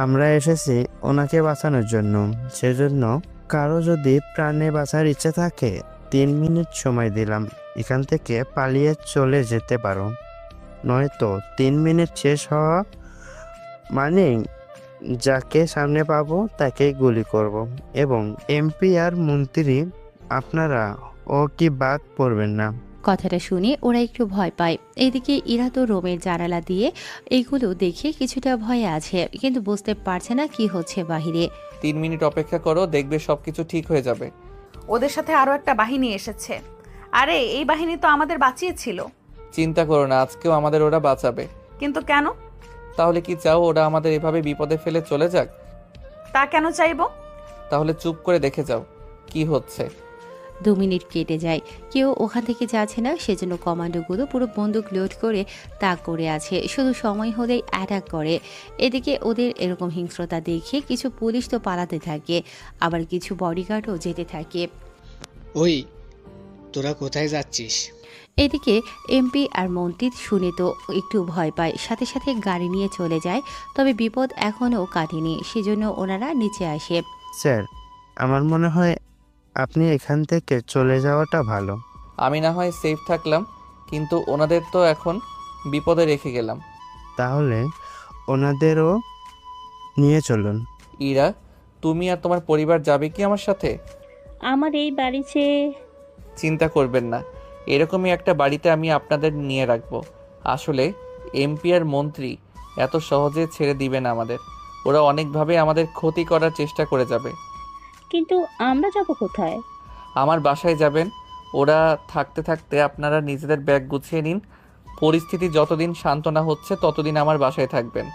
আমরা এসেছি ওনাকে বাঁচানোর জন্য। সেজন্য কারো যদি প্রাণে বাঁচার ইচ্ছে থাকে 3 মিনিট সময় দিলাম, এখান থেকে পালিয়ে চলে যেতে পারো, নয়তো 3 মিনিট শেষ হওয়া মানে যাকে সামনে পাবো তাকে গুলি করব। এবং এমপি আর মন্ত্রী, আপনারা ও কি বাদ পড়বেন না। কথাটা শুনে ওরা একটু ভয় পায়। এদিকে ইরা তো রোমের জানালা দিয়ে এইগুলো দেখে কিছুটা ভয়ে আছে, কিন্তু বুঝতে পারছে না কি হচ্ছে বাহিরে। 3 মিনিট অপেক্ষা করো, দেখবে সবকিছু ঠিক হয়ে যাবে। ওদের সাথে আরো একটা বাহিনী এসেছে। আরে এই বাহিনী তো আমাদের বাঁচিয়েছিল। চিন্তা করো না, আজকেও আমাদের ওরা বাঁচাবে। কিন্তু কেন? তাহলে কি চাও ওরা আমাদের এভাবে বিপদে ফেলে চলে যাক? তা কেন চাইবো? তাহলে চুপ করে দেখে যাও কি হচ্ছে। 2 মিনিট কেটে যায়, কেউ ওখান থেকে যাচ্ছে না। সেজন্য কমান্ডোগুলো পুরো বন্দুক লোড করে তাক করে আছে, শুধু সময় হলেই অ্যাটাক করে। এদিকে ওদের এরকম হিংস্রতা দেখে কিছু পুলিশ তো পালাতে থাকে, আবার কিছু বডিগার্ডও যেতে থাকে। ওই, তোরা কোথায় যাচ্ছিস? এদিকে এমপি আর মন্ত্রী শুনে তো একটু ভয় পায়, সাথে সাথে গাড়ি নিয়ে চলে যায়। তবে বিপদ এখনও কাটেনি, সেজন্য ওনারা নিচে আসে। স্যার, আমার মনে হয় আপনি এখান থেকে চলে যাওয়াটা ভালো। আমি না হয় সেফ থাকলাম, কিন্তু ওনাদের তো এখন বিপদে রেখে গেলাম। তাহলে ওনাদেরও নিয়ে চলুন। ইরা, তুমি আর তোমার পরিবার যাবে কি আমার সাথে? আমার এই বাড়িতে চিন্তা করবেন না, এরকমই একটা বাড়িতে আমি আপনাদের নিয়ে রাখবো। আসলে এমপি আর মন্ত্রী এত সহজে ছেড়ে দিবে না আমাদের। ওরা অনেকভাবে আমাদের ক্ষতি করার চেষ্টা করে যাবে। কিন্তু আমরা যাব কোথায়? আমার বাসায় যাবেন। ওরা থাকতে থাকতে আপনারা নিজেদের ব্যাগ গুছিয়ে নিন। পরিস্থিতি যতদিন শান্ত না হচ্ছে ততদিন আমার বাসায় থাকবেন।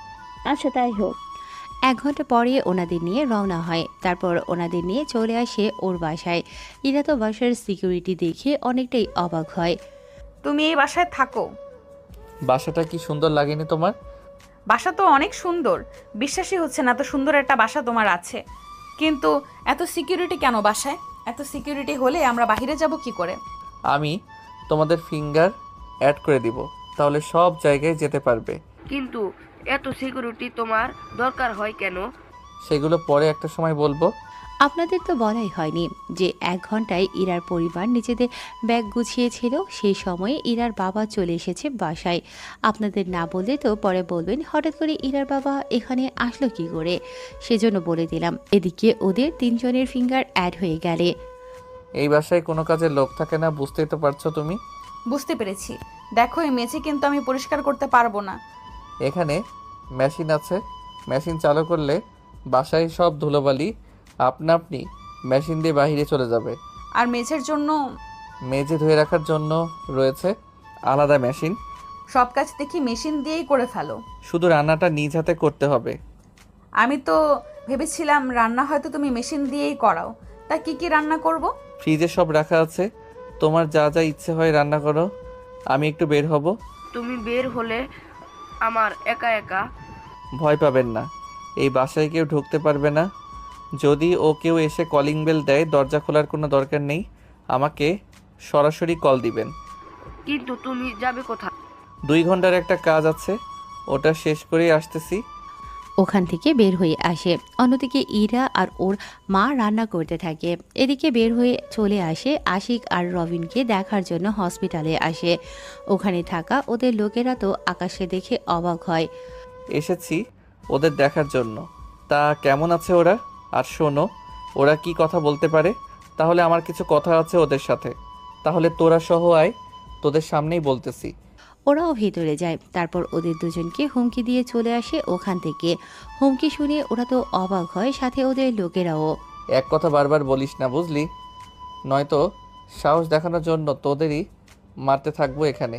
আচ্ছা, তাই হোক। 1 ঘন্টা পরে ওনাদের নিয়ে রওনা হয়। তারপর ওনাদের নিয়ে চলে আসে ওর বাসায়। ইরা তো বাসার সিকিউরিটি দেখে অনেকটাই অবাক হয়। তুমি এই বাসায় থাকো? বাসাটা কি সুন্দর লাগেনি তোমার? বাসা তো অনেক সুন্দর, বিশ্বাসই হচ্ছে না এত সুন্দর একটা বাসা তোমার আছে। কিন্তু এত সিকিউরিটি কেন বাসায়? এত সিকিউরিটি হলে আমরা বাইরে যাব কি করে? আমি তোমাদের ফিঙ্গার অ্যাড করে দিব, তাহলে সব জায়গায় যেতে পারবে। কিন্তু এত সিকিউরিটি তোমার দরকার হয় কেন? সেগুলো পরে একটা সময় বলবো। আপনাদের তো বলাই হয়নি যে 1 ঘন্টায় ইরার পরিবার নিজেদের ব্যাগ গুছিয়েছিল। সেই সময়ে ইরার বাবা চলে এসেছে বাসায়। আপনাদের না বললে তো পরে বলবেন হঠাৎ করে ইরার বাবা এখানে আসলো কি করে, সেজন্য বলে দিলাম। এদিকে ওদের 3 জনের ফিঙ্গার অ্যাড হয়ে গেলে। এই বাসায় কোনো কাজের লোক থাকে না, বুঝতেই তো পারছো তুমি। বুঝতে পেরেছি। দেখো এই মেঝে কিন্তু আমি পরিষ্কার করতে পারবো না। এখানে মেশিন আছে, মেশিন চালু করলে বাসায় সব ধুলোবালি আপনা আপনি মেশিন দিয়ে বাইরে চলে যাবে। আর মেঝের জন্য? মেঝে ধুয়ে রাখার জন্য রয়েছে আলাদা মেশিন। সব কাজ দেখি মেশিন দিয়েই করে ফেলো। শুধু রান্নাটা নিজ হাতে করতে হবে। আমি তো ভেবেছিলাম রান্না হয়তো তুমি মেশিন দিয়েই করাও। তা কি কি রান্না করব? ফ্রিজে সব রাখা আছে, তোমার যা যা ইচ্ছে হয় রান্না করো। আমি একটু বের হব। তুমি বের হলে আমার একা একা? ভয় পাবেন না, এই বাসায় কেউ ঢুকতে পারবে না। যদি ও কেউ এসে কলিং বেল দেয়, দরজা খোলার কোনো দরকার নেই, আমাকে সরাসরি কল দিবেন। কিন্তু তুমি যাবে কোথায়? 2 ঘন্টার একটা কাজ আছে, ওটা শেষ করেই আসতেছি। ওখান থেকে বের হয়ে আসে। অন্যদিকে ইরা আর ওর মা রান্না করতে থাকে। এদিকে বের হয়ে চলে আসে আশিক আর রবিনকে দেখার জন্য হসপিটালে আসে। ওখানে থাকা ওদের লোকেরা তো আকাশে দেখে অবাক হয়। এসেছি ওদের দেখার জন্য। তা কেমন আছে ওরা? আর শোনো, ওরা কি কথা বলতে পারে? তাহলে আমার কিছু কথা আছে ওদের সাথে। তাহলে তোরা সহ আয়, তোদের সামনেই বলতেছি। ওরাও ভিতরে যায়। তারপর ওদের দুজনকে হুমকি দিয়ে চলে আসে ওখান থেকে। হুমকি শুনে ওরা তো অবাক হয়, সাথে ওদের লোকেরাও। এক কথা বারবার বলিস না, বুঝলি? নয়তো সাহস দেখানোর জন্য তোদেরই মারতে থাকবো এখানে।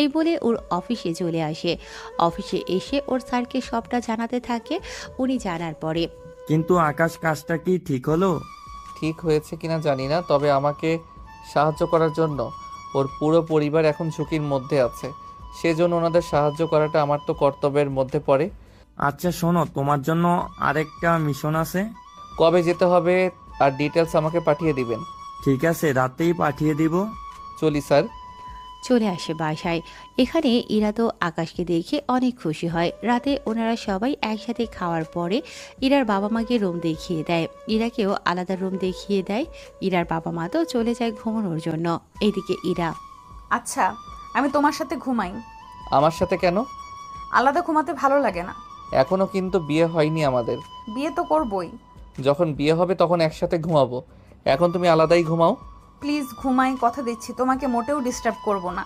এই বলে ওর অফিসে চলে আসে। অফিসে এসে ওর স্যারকে সবটা জানাতে থাকে। উনি জানার পরে, কিন্তু আকাশ, কাজটা কি ঠিক হলো? ঠিক হয়েছে কিনা জানি না, তবে আমাকে সাহায্য করার জন্য ওর পুরো পরিবার এখন ঝুঁকির মধ্যে আছে। সেজন্য ওনাদের সাহায্য করাটা আমার তো কর্তব্যের মধ্যে পড়ে। আচ্ছা শোনো, তোমার জন্য আরেকটা মিশন আছে। কবে যেতে হবে আর ডিটেলস আমাকে পাঠিয়ে দিবেন। ঠিক আছে, রাতেই পাঠিয়ে দিব। চলি স্যার। চলে আসে বাসায়। এখানে ইরা তো আকাশকে দেখে অনেক খুশি হয়। রাতে ওনারা সবাই একসাথে খাওয়ার পরে ইরার বাবা মাকে রুম দেখিয়ে দেয়। ইরাকেও আলাদা রুম দেখিয়ে দেয়। ইরার বাবা মা তো চলে যায় ঘুমানোর জন্য। এইদিকে ইরা, আচ্ছা আমি তোমার সাথে ঘুমাই। আমার সাথে কেন? আলাদা ঘুমাতে ভালো লাগে না। এখনো কিন্তু বিয়ে হয়নি আমাদের। বিয়ে তো করবই। যখন বিয়ে হবে তখন একসাথে ঘুমাবো। এখন তুমি আলাদাই ঘুমাও। প্লিজ ঘুমাই, কথা দিচ্ছি তোমাকে মোটেও ডিস্টার্ব করব না।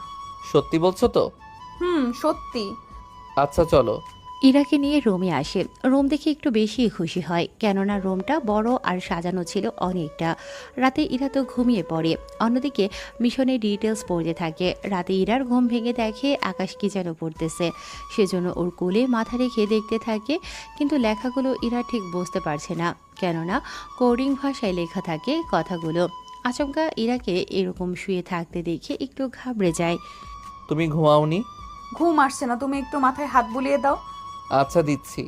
সত্যি বলছো তো? সত্যি। আচ্ছা চলো। ইরাকে নিয়ে রুমে আসে। রুম দেখে একটু বেশি খুশি হয়, কেননা রুমটা বড় আর সাজানো ছিল অনেকটা। রাতে ইরা তো ঘুমিয়ে পড়ে। অন্যদিকে মিশনের ডিটেলস পড়তে থাকে। রাতে ইরার ঘুম ভেঙে দেখে আকাশ কি যেন পড়তেছে। সেজন্য ওর কোলে মাথা রেখে দেখতে থাকে, কিন্তু লেখাগুলো ইরা ঠিক বুঝতে পারছে না, কেননা কোডিং ভাষায় লেখা থাকে কথাগুলো। আচমকা ইরাকে এরকম শুয়ে থাকতে দেখে একটু ঘাবড়ে যায়। তুমি ঘুমাওনি? ঘুম আসছে না, তুমি একটু মাথায় হাত বুলিয়ে দাও। আচ্ছা দিচ্ছি।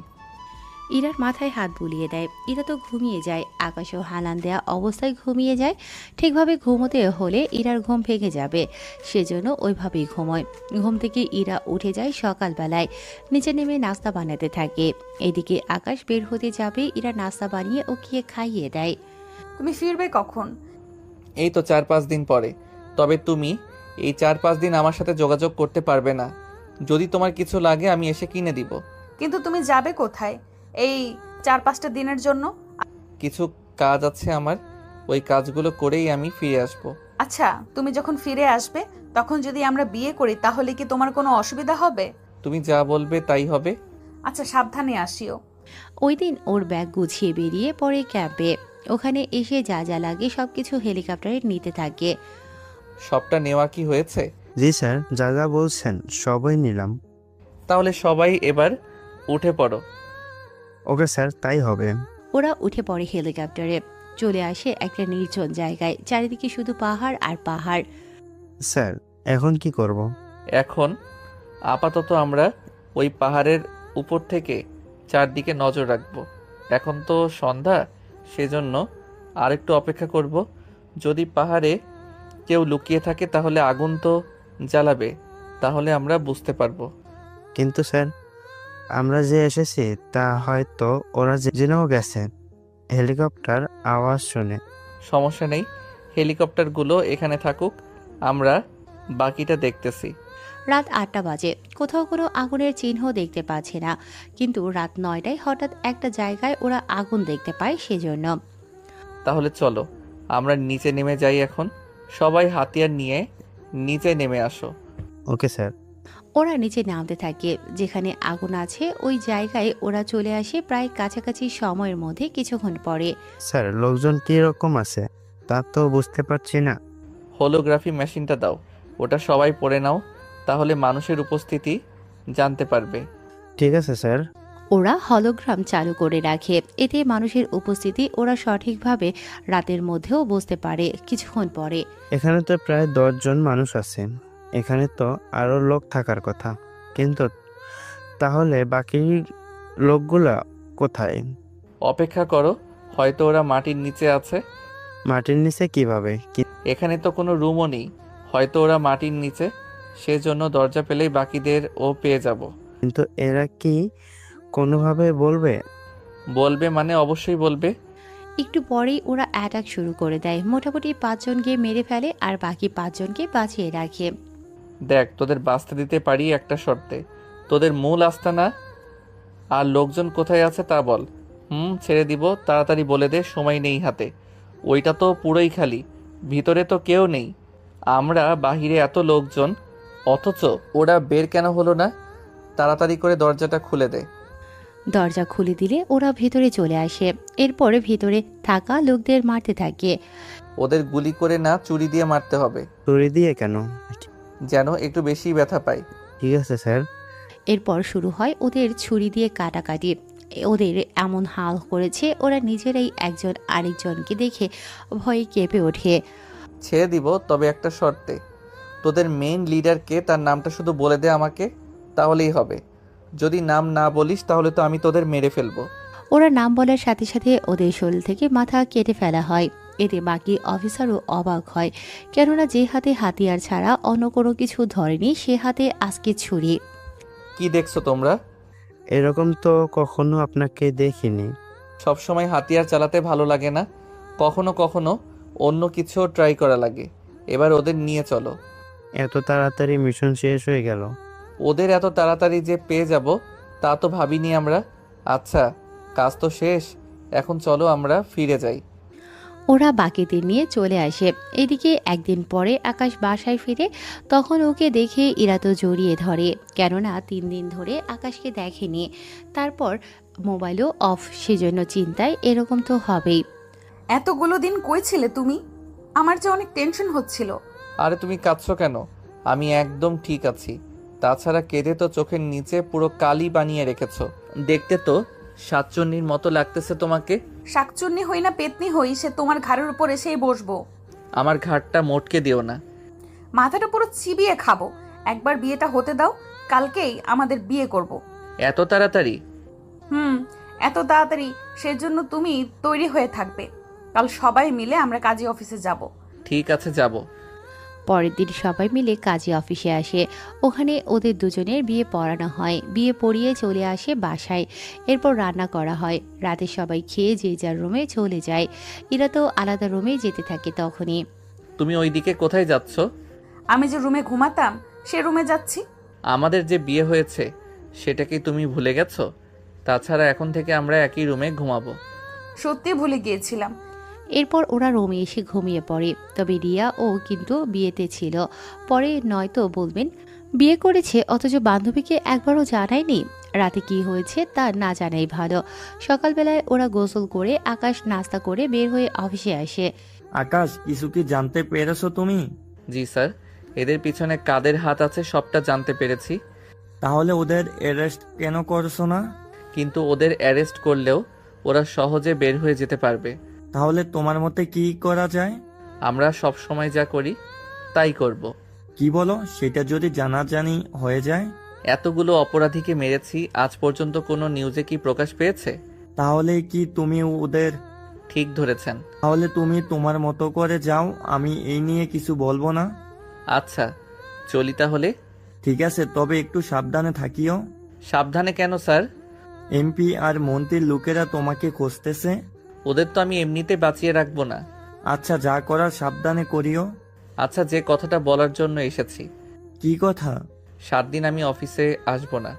ইরার মাথায় হাত বুলিয়ে দেয়। ইরা তো ঘুমিয়ে যায়। আকাশও হালান দেয়া অবস্থায় ঘুমিয়ে যায়। ঠিকভাবে ঘুমোতে হলে ইরার ঘুম ভেঙে যাবে, সেজন্য ওইভাবেই ঘুমোয়। ঘুম থেকে ইরা উঠে যায় সকালবেলায়। নিচে নেমে নাস্তা বানাতে থাকে। এদিকে আকাশ বের হতে যাবে, ইরা নাস্তা বানিয়ে ওকে খাইয়ে দেয়। তুমি ফিরবে কখন? এই তো 4-5 দিন পরে। তবে তুমি এই 4-5 দিন আমার সাথে যোগাযোগ করতে পারবে না। যদি তোমার কিছু লাগে আমি এসে কিনে দিব। কিন্তু তুমি যাবে কোথায় এই 4-5টা দিনের জন্য? কিছু কাজ আছে আমার, ওই কাজগুলো করেই আমি ফিরে আসব। আচ্ছা তুমি যখন ফিরে আসবে তখন যদি আমরা বিয়ে করি তাহলে কি তোমার কোনো অসুবিধা হবে? তুমি যা বলবে তাই হবে। আচ্ছা সাবধানে আসিও। ওই দিন ওর ব্যাগ গুছিয়ে বেরিয়ে পড়ে ক্যাম্পে। ওখানে এসে যা যা লাগে সবকিছু হেলিকপ্টারে নিতে থাকে। সবটা নেওয়া কি হয়েছে? জি স্যার, যা যা বলছেন সবই নিলাম। তাহলে সবাই এবার উঠে পড়ো। ওকে স্যার, তাই হবে। ওরা উঠে পড়ে হেলিকপ্টারে। চলে আসে একটা নির্জন জায়গায়। চারিদিকে শুধু পাহাড় আর পাহাড়। স্যার এখন কি করব? এখন আপাতত আমরা ওই পাহাড়ের উপর থেকে চারদিকে নজর রাখব। এখন তো সন্ধ্যা, সেজন্য আরেকটু অপেক্ষা করব। যদি পাহাড়ে কেউ লুকিয়ে থাকে তাহলে আগুন তো জ্বালাবে, তাহলে আমরা বুঝতে পারবো। কিন্তু স্যার, আমরা যে এসেছি তা হয়তো ওরা জেনেও গেছে হেলিকপ্টার আওয়াজ শুনে। সমস্যা নেই, হেলিকপ্টারগুলো এখানে থাকুক, আমরা বাকিটা দেখতেছি। রাত 8টা বাজে। কোথাও কোনো আগুনের চিহ্ন দেখতে পাচ্ছে না, কিন্তু রাত 9টায় হঠাৎ একটা জায়গায় ওরা আগুন দেখতে পায়, সেজন্য। তাহলে চলো আমরা নিচে নেমে যাই এখন। সবাই হাতিয়ার নিয়ে নিচে নেমে আসো। Okay sir. ওরা নিচে নামতে থাকে। যেখানে আগুন আছে ওই জায়গায় ওরা চলে আসে প্রায় কাছাকাছি সময়ের মধ্যে কিছুক্ষণ পরে। স্যার লোকজন কি রকম আছে তা তো বুঝতে পারছি না। হোলোগ্রাফি মেশিনটা দাও, ওটা সবাই পড়ে নাও, তাহলে মানুষের উপস্থিতি জানতে পারবে। ঠিক আছে স্যার। ওরা হলোগ্রাম চালু করে রাখে। এতে মানুষের উপস্থিতি ওরা সঠিকভাবে রাতের মধ্যেও বুঝতে পারে। কিছুক্ষণ পরে, এখানে তো প্রায় 10 জন মানুষ আছে। এখানে তো আরো লোক থাকার কথা, কিন্তু তাহলে বাকি লোকগুলা কোথায়? অপেক্ষা করো, হয়তো ওরা মাটির নিচে আছে। মাটির নিচে কিভাবে? এখানে তো কোনো রুমও নেই, হয়তো ওরা মাটির নিচে, সেজন্য দরজা পেলেই বাকিদের ও পেয়ে যাব। কিন্তু এরা কি কোনোভাবে বলবে? বলবে মানে অবশ্যই বলবে। একটু পরেই ওরা অ্যাটাক শুরু করে দেয়। মোটামুটি 5 জনকে মেরে ফেলে আর বাকি 5 জনকে বাঁচিয়ে রাখে। দেখ, তোদের বাঁচতে দিতে পারি একটা শর্তে। তোদের মূল আস্তানা আর লোকজন কোথায় আছে তা বল। ছেড়ে দিব, তাড়াতাড়ি বলে দে, সময় নেই হাতে। ওইটা তো পুরোই খালি, ভিতরে তো কেউ নেই। আমরা বাহিরে এত লোকজন, অথচ ওরা বের কেন হলো না? তাড়াতাড়ি করে দরজাটা খুলে দে। দরজা খুলে দিলে ওরা ভেতরে চলে আসে। এরপরে ভেতরে থাকা লোকদের মারতে থাকে। ওদের গুলি করে না, চুরি দিয়ে মারতে হবে। ছুরি দিয়ে কেন? যেন একটু বেশি ব্যথা পাই। ঠিক আছে স্যার। এরপর শুরু হয় ওদের ছুরি দিয়ে কাটাকাটি। ওদের এমন হাল করেছে ওরা নিজেরাই একজন আরেকজনকে দেখে ভয়ে কেঁপে ওঠে। ছেড়ে দিব, তবে একটা শর্তে। তোদের মেইন লিডারকে, তার নামটা শুধু বলে দে আমাকে, তাহলেই হবে। যদি নাম না বলিস তাহলে তো আমি তোদের মেরে ফেলবো। ওরা নাম বলার সাথে সাথে ওদের শরীর থেকে মাথা কেটে ফেলা হয়। এতে বাকি অফিসারও অবাক হয়, কেননা যে হাতে হাতিয়ার ছাড়া অন্য কোনো কিছু ধরেনি সে হাতে আজকে ছুরি। কি দেখছো তোমরা? এরকম তো কখনো আপনাকে দেখিনি। সবসময় হাতিয়ার চালাতে ভালো লাগে না, কখনো কখনো অন্য কিছু ট্রাই করা লাগে। এবার ওদের নিয়ে চলো। এত তাড়াতাড়ি মিশন শেষ হয়ে গেল? ওদের এত তাড়াতাড়ি যে পেয়ে যাব তা তো ভাবিনি আমরা। আচ্ছা, কাজ তো শেষ, এখন চলো আমরা ফিরে যাই। ওরা বাকিদের নিয়ে চলে আসে। এদিকে একদিন পরে আকাশ বাসায় ফিরে। তখন ওকে দেখে ইরা তো জড়িয়ে ধরে, কেননা 3 দিন ধরে আকাশকে দেখেনি। তারপর মোবাইলও অফ, সেজন্য চিন্তায় এরকম তো হবেই। এতগুলো দিন কই ছিলে তুমি? আমার যে অনেক টেনশন হচ্ছিল। আরে তুমি কাঁদছো কেন? আমি একদম ঠিক আছি। তাছাড়া কেঁদে তো চোখের নিচে পুরো কালি বানিয়ে রেখেছো। দেখতে তো সাতচন্নির মতো লাগতেছে তোমাকে। শাকচুন্নি হই না পেতনি হই, সে তোমার ঘাড়ের উপর এসেই বসবো। আমার ঘাটটা মোটকে দিও না। মাথাটা পুরো চিবিয়ে খাবো। একবার বিয়েটা হতে দাও, কালকেই আমাদের বিয়ে করব। এত তাড়াতাড়ি? এত তাড়াতাড়ি? সেজন্য তুমি তৈরি হয়ে থাকবে। কাল সবাই মিলে আমরা কাজী অফিসে যাব। ঠিক আছে, যাব। পরের দিন সবাই মিলে কাজী অফিসে আসে। ওখানে ওদের দুজনের বিয়ে পড়ানো হয়। বিয়ে পড়িয়ে চলে আসে বাসায়। এরপর রান্না করা হয়। রাতে সবাই খেয়ে যে যার রুমে চলে যায়। এরা তো আলাদা রুমে যেতে থাকে। তখনই তুমি ওইদিকে কোথায় যাচ্ছ? আমি যে রুমে ঘুমাতাম সে রুমে যাচ্ছি। আমাদের যে বিয়ে হয়েছে সেটা কি তুমি ভুলে গেছো? তাছাড়া এখন থেকে আমরা একই রুমে ঘুমাবো। সত্যি ভুলে গিয়েছিলাম। এরপর ওরা রুমে এসে ঘুমিয়ে পড়ে। তবে রিয়া ও কিন্তু বিয়েতে ছিল। পরে নয়তো বলবেন বিয়ে করেছে অথচ বান্ধবীকে একবারও জানায়নি। রাতে কি হয়েছে তা না জানাই ভালো। সকালবেলায় ওরা গোসল করে আকাশ নাস্তা করে বের হয়ে অফিসে আসে। আকাশ, কিছু কি জানতে পেরেছো তুমি? জি স্যার, এদের পিছনে কাদের হাত আছে সবটা জানতে পেরেছি। তাহলে ওদের অ্যারেস্ট কেন করছো না? কিন্তু ওদের অ্যারেস্ট করলেও ওরা সহজে বের হয়ে যেতে পারবে। তাহলে তোমার মতে কি করা যায়? আমরা সব সময় যা করি তাই করব। কি বলো? সেটা যদি জানাজানি হয়ে যায়? এতগুলো অপরাধীকে মেরেছি, আজ পর্যন্ত কোনো নিউজে কি প্রকাশ পেয়েছে? তাহলে কি তুমি ওদের? ঠিক ধরেছেন। তাহলে তুমি তোমার মতো করে যাও, আমি এই নিয়ে কিছু বলবো না। আচ্ছা, চলি তাহলে। ঠিক আছে, তবে একটু সাবধানে থাকিও। সাবধানে কেন স্যার? এমপি আর মন্ত্রীর লোকেরা তোমাকে খুঁজতেছে। ওদের তো আমি এমনিতে বাঁচিয়ে রাখবো না। আচ্ছা, যা করার সাবধানে করিও। আচ্ছা, যে কথাটা বলার জন্য এসেছি। কি কথা? 7 দিন আমি অফিসে আসবো না।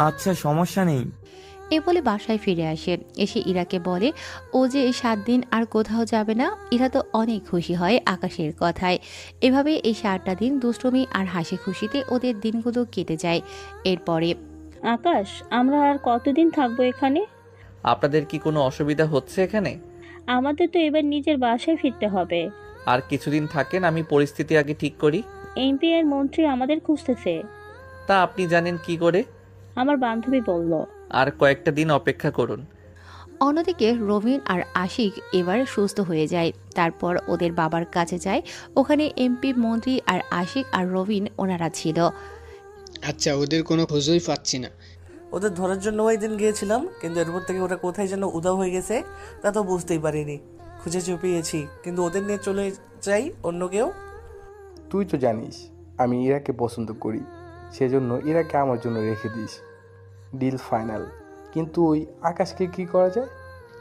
আচ্ছা, সমস্যা নেই। এ বলে বাসায় ফিরে আসে। এসে ইরাকে বলে ও যে এই 7 দিন আর কোথাও যাবে না। ইরা তো অনেক খুশি হয় আকাশের কথায়। এভাবে এই 7টা দিন দুষ্টুমি আর হাসি খুশিতে ওদের দিনগুলো কেটে যায়। এরপরে আকাশ, আমরা আর কতদিন থাকবো এখানে? আপনাদের কি কোনো অসুবিধা হচ্ছে এখানে? আমাদের তো এবার নিজের বাসায় ফিরতে হবে। আর কিছুদিন থাকেন, আমি পরিস্থিতি আগে ঠিক করি। এমপি আর মন্ত্রী আমাদের খুঁজতেছে। তা আপনি জানেন কি করে? আমার বান্ধবী বলল। আর কয়েকটা দিন অপেক্ষা করুন। অন্যদিকে রবিন আর আশিক এবার সুস্থ হয়ে যায়। তারপর ওদের বাবার কাছে যায়। ওখানে এমপি, মন্ত্রী আর আশিক আর রবিন ওনারা ছিল। আচ্ছা, ওদের কোনো খোঁজই পাচ্ছি না। ওদের ধরার জন্য ওই দিন গিয়েছিলাম, কিন্তু এরপর থেকে ওরা কোথায় যেন উধাও হয়ে গেছে তা তো বুঝতেই পারিনি। খুঁজে চুপিয়েছি, কিন্তু ওদের নিয়ে চলে যাই অন্য কেউ। তুই তো জানিস আমি ইরাকে পছন্দ করি, সেজন্য ইরাকে আমার জন্য রেখে দিস। Deal final. কিন্তু ওই আকাশকে কি করা যায়?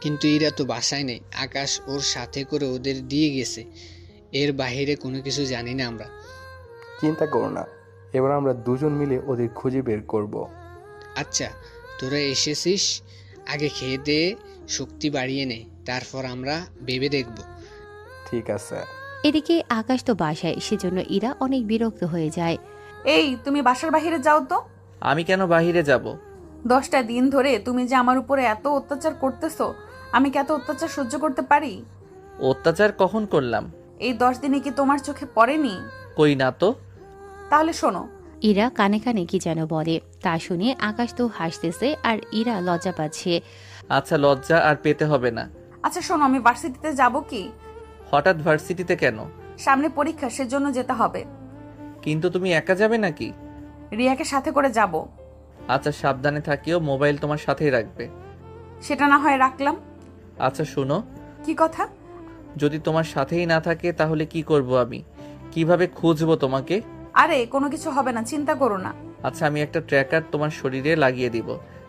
কিন্তু এরা তো বাসায় নেই, আকাশ ওর সাথে করে ওদের দিয়ে গেছে। এর বাইরে কোনো কিছু জানি না আমরা। চিন্তা করো না, এবার আমরা দুজন মিলে ওদের খুঁজে বের করব। আচ্ছা, তোরা এসেছিস, আগে খেয়ে দিয়ে শক্তি বাড়িয়ে নে, তারপর আমরা ভেবে দেখব। ঠিক আছে। এদিকে আকাশ তো বাসায়, সেজন্য ইরা অনেক বিরক্ত হয়ে যায়। এই তুমি বাসার বাইরে যাও তো। আমি কেন বাহিরে যাব? 10টা দিন ধরে তুমি যে আমার উপরে এত অত্যাচার করতেছো, আমি কি এত অত্যাচার সহ্য করতে পারি? অত্যাচার কখন করলাম? এই 10 দিনে কি তোমার চোখে পড়েনি? কই না তো। তাহলে শোনো। ইরা কানে কানে কি যেন বলে, তা শুনে আকাশ তো হাসতেছে আর ইরা লজ্জা পাচ্ছে। আচ্ছা, লজ্জা আর পেতে হবে না। আচ্ছা শোনো, আমি ভার্সিটিতে যাব কি? হঠাৎ ভার্সিটিতে কেন? সামনে পরীক্ষা, সেজন্য যেতে হবে। কিন্তু তুমি একা যাবে নাকি? রিয়াকে সাথে করে যাব। আচ্ছা, সাবধানে থাকিও, মোবাইল তোমার সাথেই রাখবে। সেটা না হয় রাখলাম। আচ্ছা শোনো। কি কথা? যদি তোমার সাথেই না থাকে তাহলে কি করব আমি? কিভাবে খুঁজবো তোমাকে? আরে কোনো কিছু হবে না, চিন্তা করো না। আচ্ছা, আমি একটা ট্র্যাকার তোমার শরীরে লাগিয়ে দিব,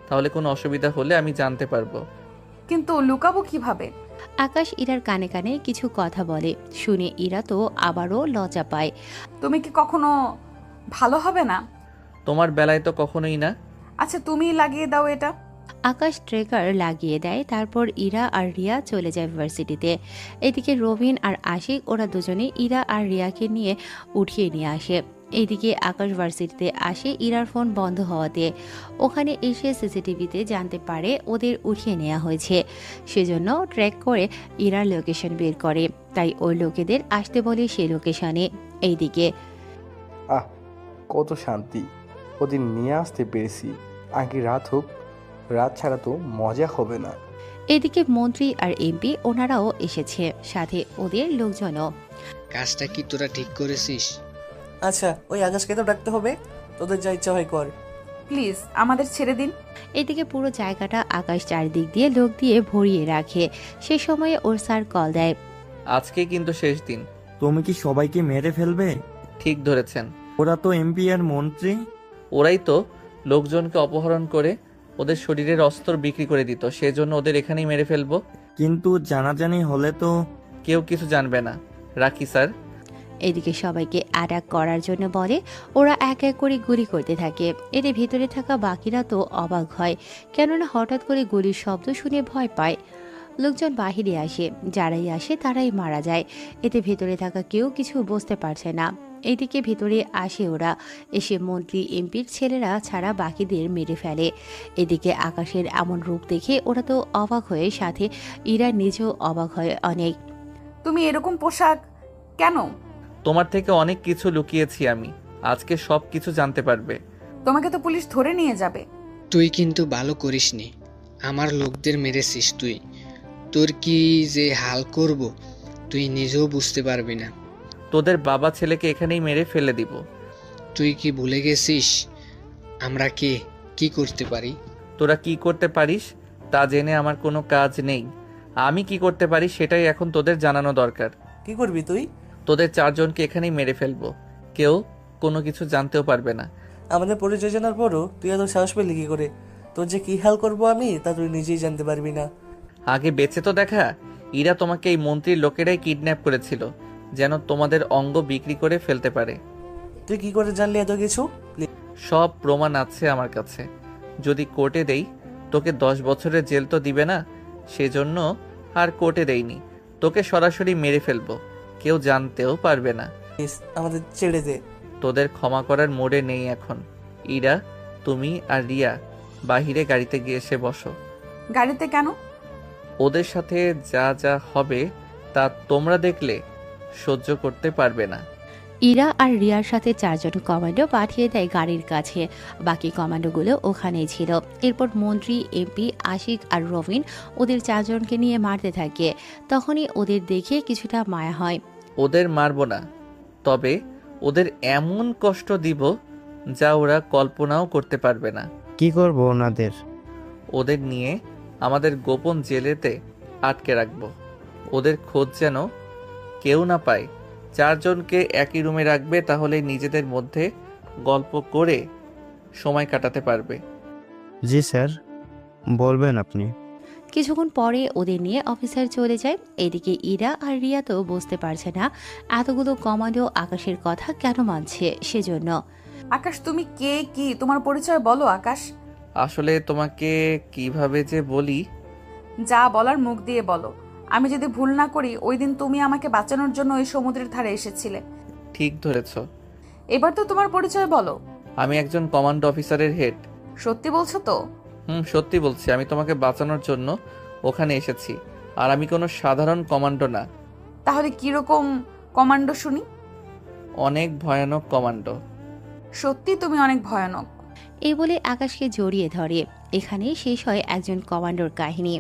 তাহলে কোনো অসুবিধা হলে আমি জানতে পারবো। কিন্তু লুকাবো কিভাবে? আকাশ ইরার কানে কানে কিছু কথা বলে, শুনে ইরা তো আবারও লজ্জা পায়। তুমি কি কখনো ভালো হবে না? তোমার বেলায় তো কখনোই না। আচ্ছা তুমি লাগিয়ে দাও এটা। আকাশ ট্রেকার লাগিয়ে দেয়, তারপর ইরা আর রিয়া চলে যায় ভার্সিটিতে। এদিকে রবিন আর আশিক ওরা দুজনে ইরা আর রিয়াকে নিয়ে উঠিয়ে নিয়ে আসে। এইদিকে আকাশ ভার্সিটিতে আসে ইরার ফোন বন্ধ হওয়াতে। ওখানে এসে সিসিটিভিতে জানতে পারে ওদের উঠিয়ে নেওয়া হয়েছে, সেজন্য ট্র্যাক করে ইরার লোকেশন বের করে, তাই ওই লোকেদের আসতে বলে সেই লোকেশনে। এইদিকে আহ, কত শান্তি, ওদের নিয়ে আসতে পেরেছি। আগে রাত হোক, রাত ছাড়া তো মজা হবে না। এদিকে মন্ত্রী আর এমপি ওনারাও এসেছে, সাথে ওদের লোকজনও। কাজটা কি তোরা ঠিক করেছিস? আচ্ছা, ওই আকাশকে তো ডাকতে হবে, তোদের যা ইচ্ছা হয় কর। প্লিজ আমাদের ছেড়ে দিন। এদিকে পুরো জায়গাটা আকাশ চারদিক দিয়ে লোক দিয়ে ভরিয়ে রাখে। সে সময়ে ওর স্যার কল দেয়। আজকে কিন্তু শেষ দিন। তুমি কি সবাইকে মেরে ফেলবে? ঠিক ধরেছেন। ওরা তো এমপি আর মন্ত্রী। ওরাই তো লোকজনকে অপহরণ করে ওদের শরীরের অস্ত্র বিক্রি করে দিত, সেজন্য ওদের এখানেই মেরে ফেলবো। কিন্তু জানাজানি হলে তো। কেউ কিছু জানবে না। রাখি স্যার। এদিকে সবাইকে অ্যাটাক করার জন্য বলে। ওরা এক এক করে গুলি করতে থাকে। এতে ভিতরে থাকা বাকিরা তো অবাক হয়, কেননা হঠাৎ করে গুলির শব্দ শুনে ভয় পায়। লোকজন বাহিরে আসে, যারাই আসে তারাই মারা যায়। এতে ভেতরে থাকা কেউ কিছু বুঝতে পারছে না। এইদিকে ভিতরে আসে ওরা, এসে মন্ত্রী এমপির ছেলেরা ছাড়া বাকিদের মেরে ফেলে। এদিকে আকাশের এমন রূপ দেখে ওরা তো অবাক হয়ে, সাথে ইরা নিজেও অবাক হয় অনেক। তুমি এরকম পোশাক কেন? তোমার থেকে অনেক কিছু লুকিয়েছি আমি, আজকে সব কিছু জানতে পারবে। তোমাকে তো পুলিশ ধরে নিয়ে যাবে। তুই কিন্তু ভালো করিসনি, আমার লোকদের মেরেছিস তুই। তোর কি যে হাল করব তুই নিজেও বুঝতে পারবি না। তোদের বাবা ছেলেকে এখানেই মেরে ফেলে দিব। তুই কি ভুলে গেছিস আমরা কে, কি করতে পারি? তোরা কি করতে পারিস তা জেনে আমার কোনো কাজ নেই। আমি কি করতে পারি সেটাই এখন তোদের জানানো দরকার। কি করবি তুই? তোদের 4 জনকে এখানেই মেরে ফেলবো, কেউ কোনো কিছু জানতেও পারবে না। আমাদের পরিচয় জানার পরও তুই এত সাহস পেলি কি করে? তোর যে কি হাল করবো আমি তা তুই নিজেই জানতে পারবি না। আগে বেঁচে তো দেখা। ইরা তোমাকে এই মন্ত্রীর লোকেরাই কিডন্যাপ করেছিল, যেন তোমাদের অঙ্গ বিক্রি করে ফেলতে পারে। তুই কি করে জানলি এত কিছু? সব প্রমাণ আছে আমার কাছে। যদি কোর্টে দেই তোকে 10 বছরের জেল তো দিবে না, সেজন্য আর কোর্টে দেইনি, তোকে সরাসরি মেরে ফেলবো, কেউ জানতেও পারবে না। আমাদের ছেড়ে দে। তোদের ক্ষমা করার মোড়ে নেই এখন। ইরা, তুমি আর রিয়া বাহিরে গাড়িতে গিয়ে এসে বসো। গাড়িতে কেন? ওদের সাথে যা যা হবে তা তোমরা দেখলে সহ্য করতে পারবে না। ইরা আর রিয়ার সাথে 4 জন কমান্ডো পাঠিয়ে দেয় গাড়ির কাছে। বাকি কমান্ডোগুলো ওখানেই ছিল। এরপর মন্ত্রী, এমপি, আশিক আর রবিন ওদের 4 জনকে নিয়ে মারতে থাকে। তখনই ওদের দেখে কিছুটা মায়া হয়। ওদের মারবো না, তবে ওদের এমন কষ্ট দিব যা ওরা কল্পনাও করতে পারবে না। কি করব ওনাদের? ওদের নিয়ে আমাদের গোপন জেলেতে আটকে রাখবো। ওদের খোঁজ যেন কেউ না পায়। 4 জনকে একই রুমে রাখবে, তাহলে নিজেদের মধ্যে গল্প করে সময় কাটাতে পারবে। জি স্যার, বলবেন আপনি। কিছুক্ষণ পরে ওদের নিয়ে অফিসার চলে যায়। এদিকে ইরা আর রিয়া তো বুঝতে পারছে না এতগুলো কমান্ডো আকাশের কথা কেন মানছে। সেজন্য আকাশ তুমি কে, কি তোমার পরিচয় বলো আকাশ। আসলে তোমাকে কিভাবে যে বলি। যা বলার মুখ দিয়ে বলো। আমি যদি ভুল না করি ওই দিন তুমি আমাকে বাঁচানোর জন্য ওই সমুদ্রের ধারে এসেছিলে। ঠিক ধরেছ। এবার তো তোমার পরিচয় বলো। আমি একজন কমান্ডো অফিসারের হেড। সত্যি বলছো তো? সত্যি বলছি। আমি তোমাকে বাঁচানোর জন্য ওখানে এসেছি। আর আমি কোনো সাধারণ কমান্ডো না। তাহলে কিরকম কমান্ডো শুনি? অনেক ভয়ানক কমান্ডো। সত্যি তুমি অনেক ভয়ানক। এই বলে আকাশকে জড়িয়ে ধরে। এখানেই শেষ হয় একজন কমান্ডোর কাহিনী।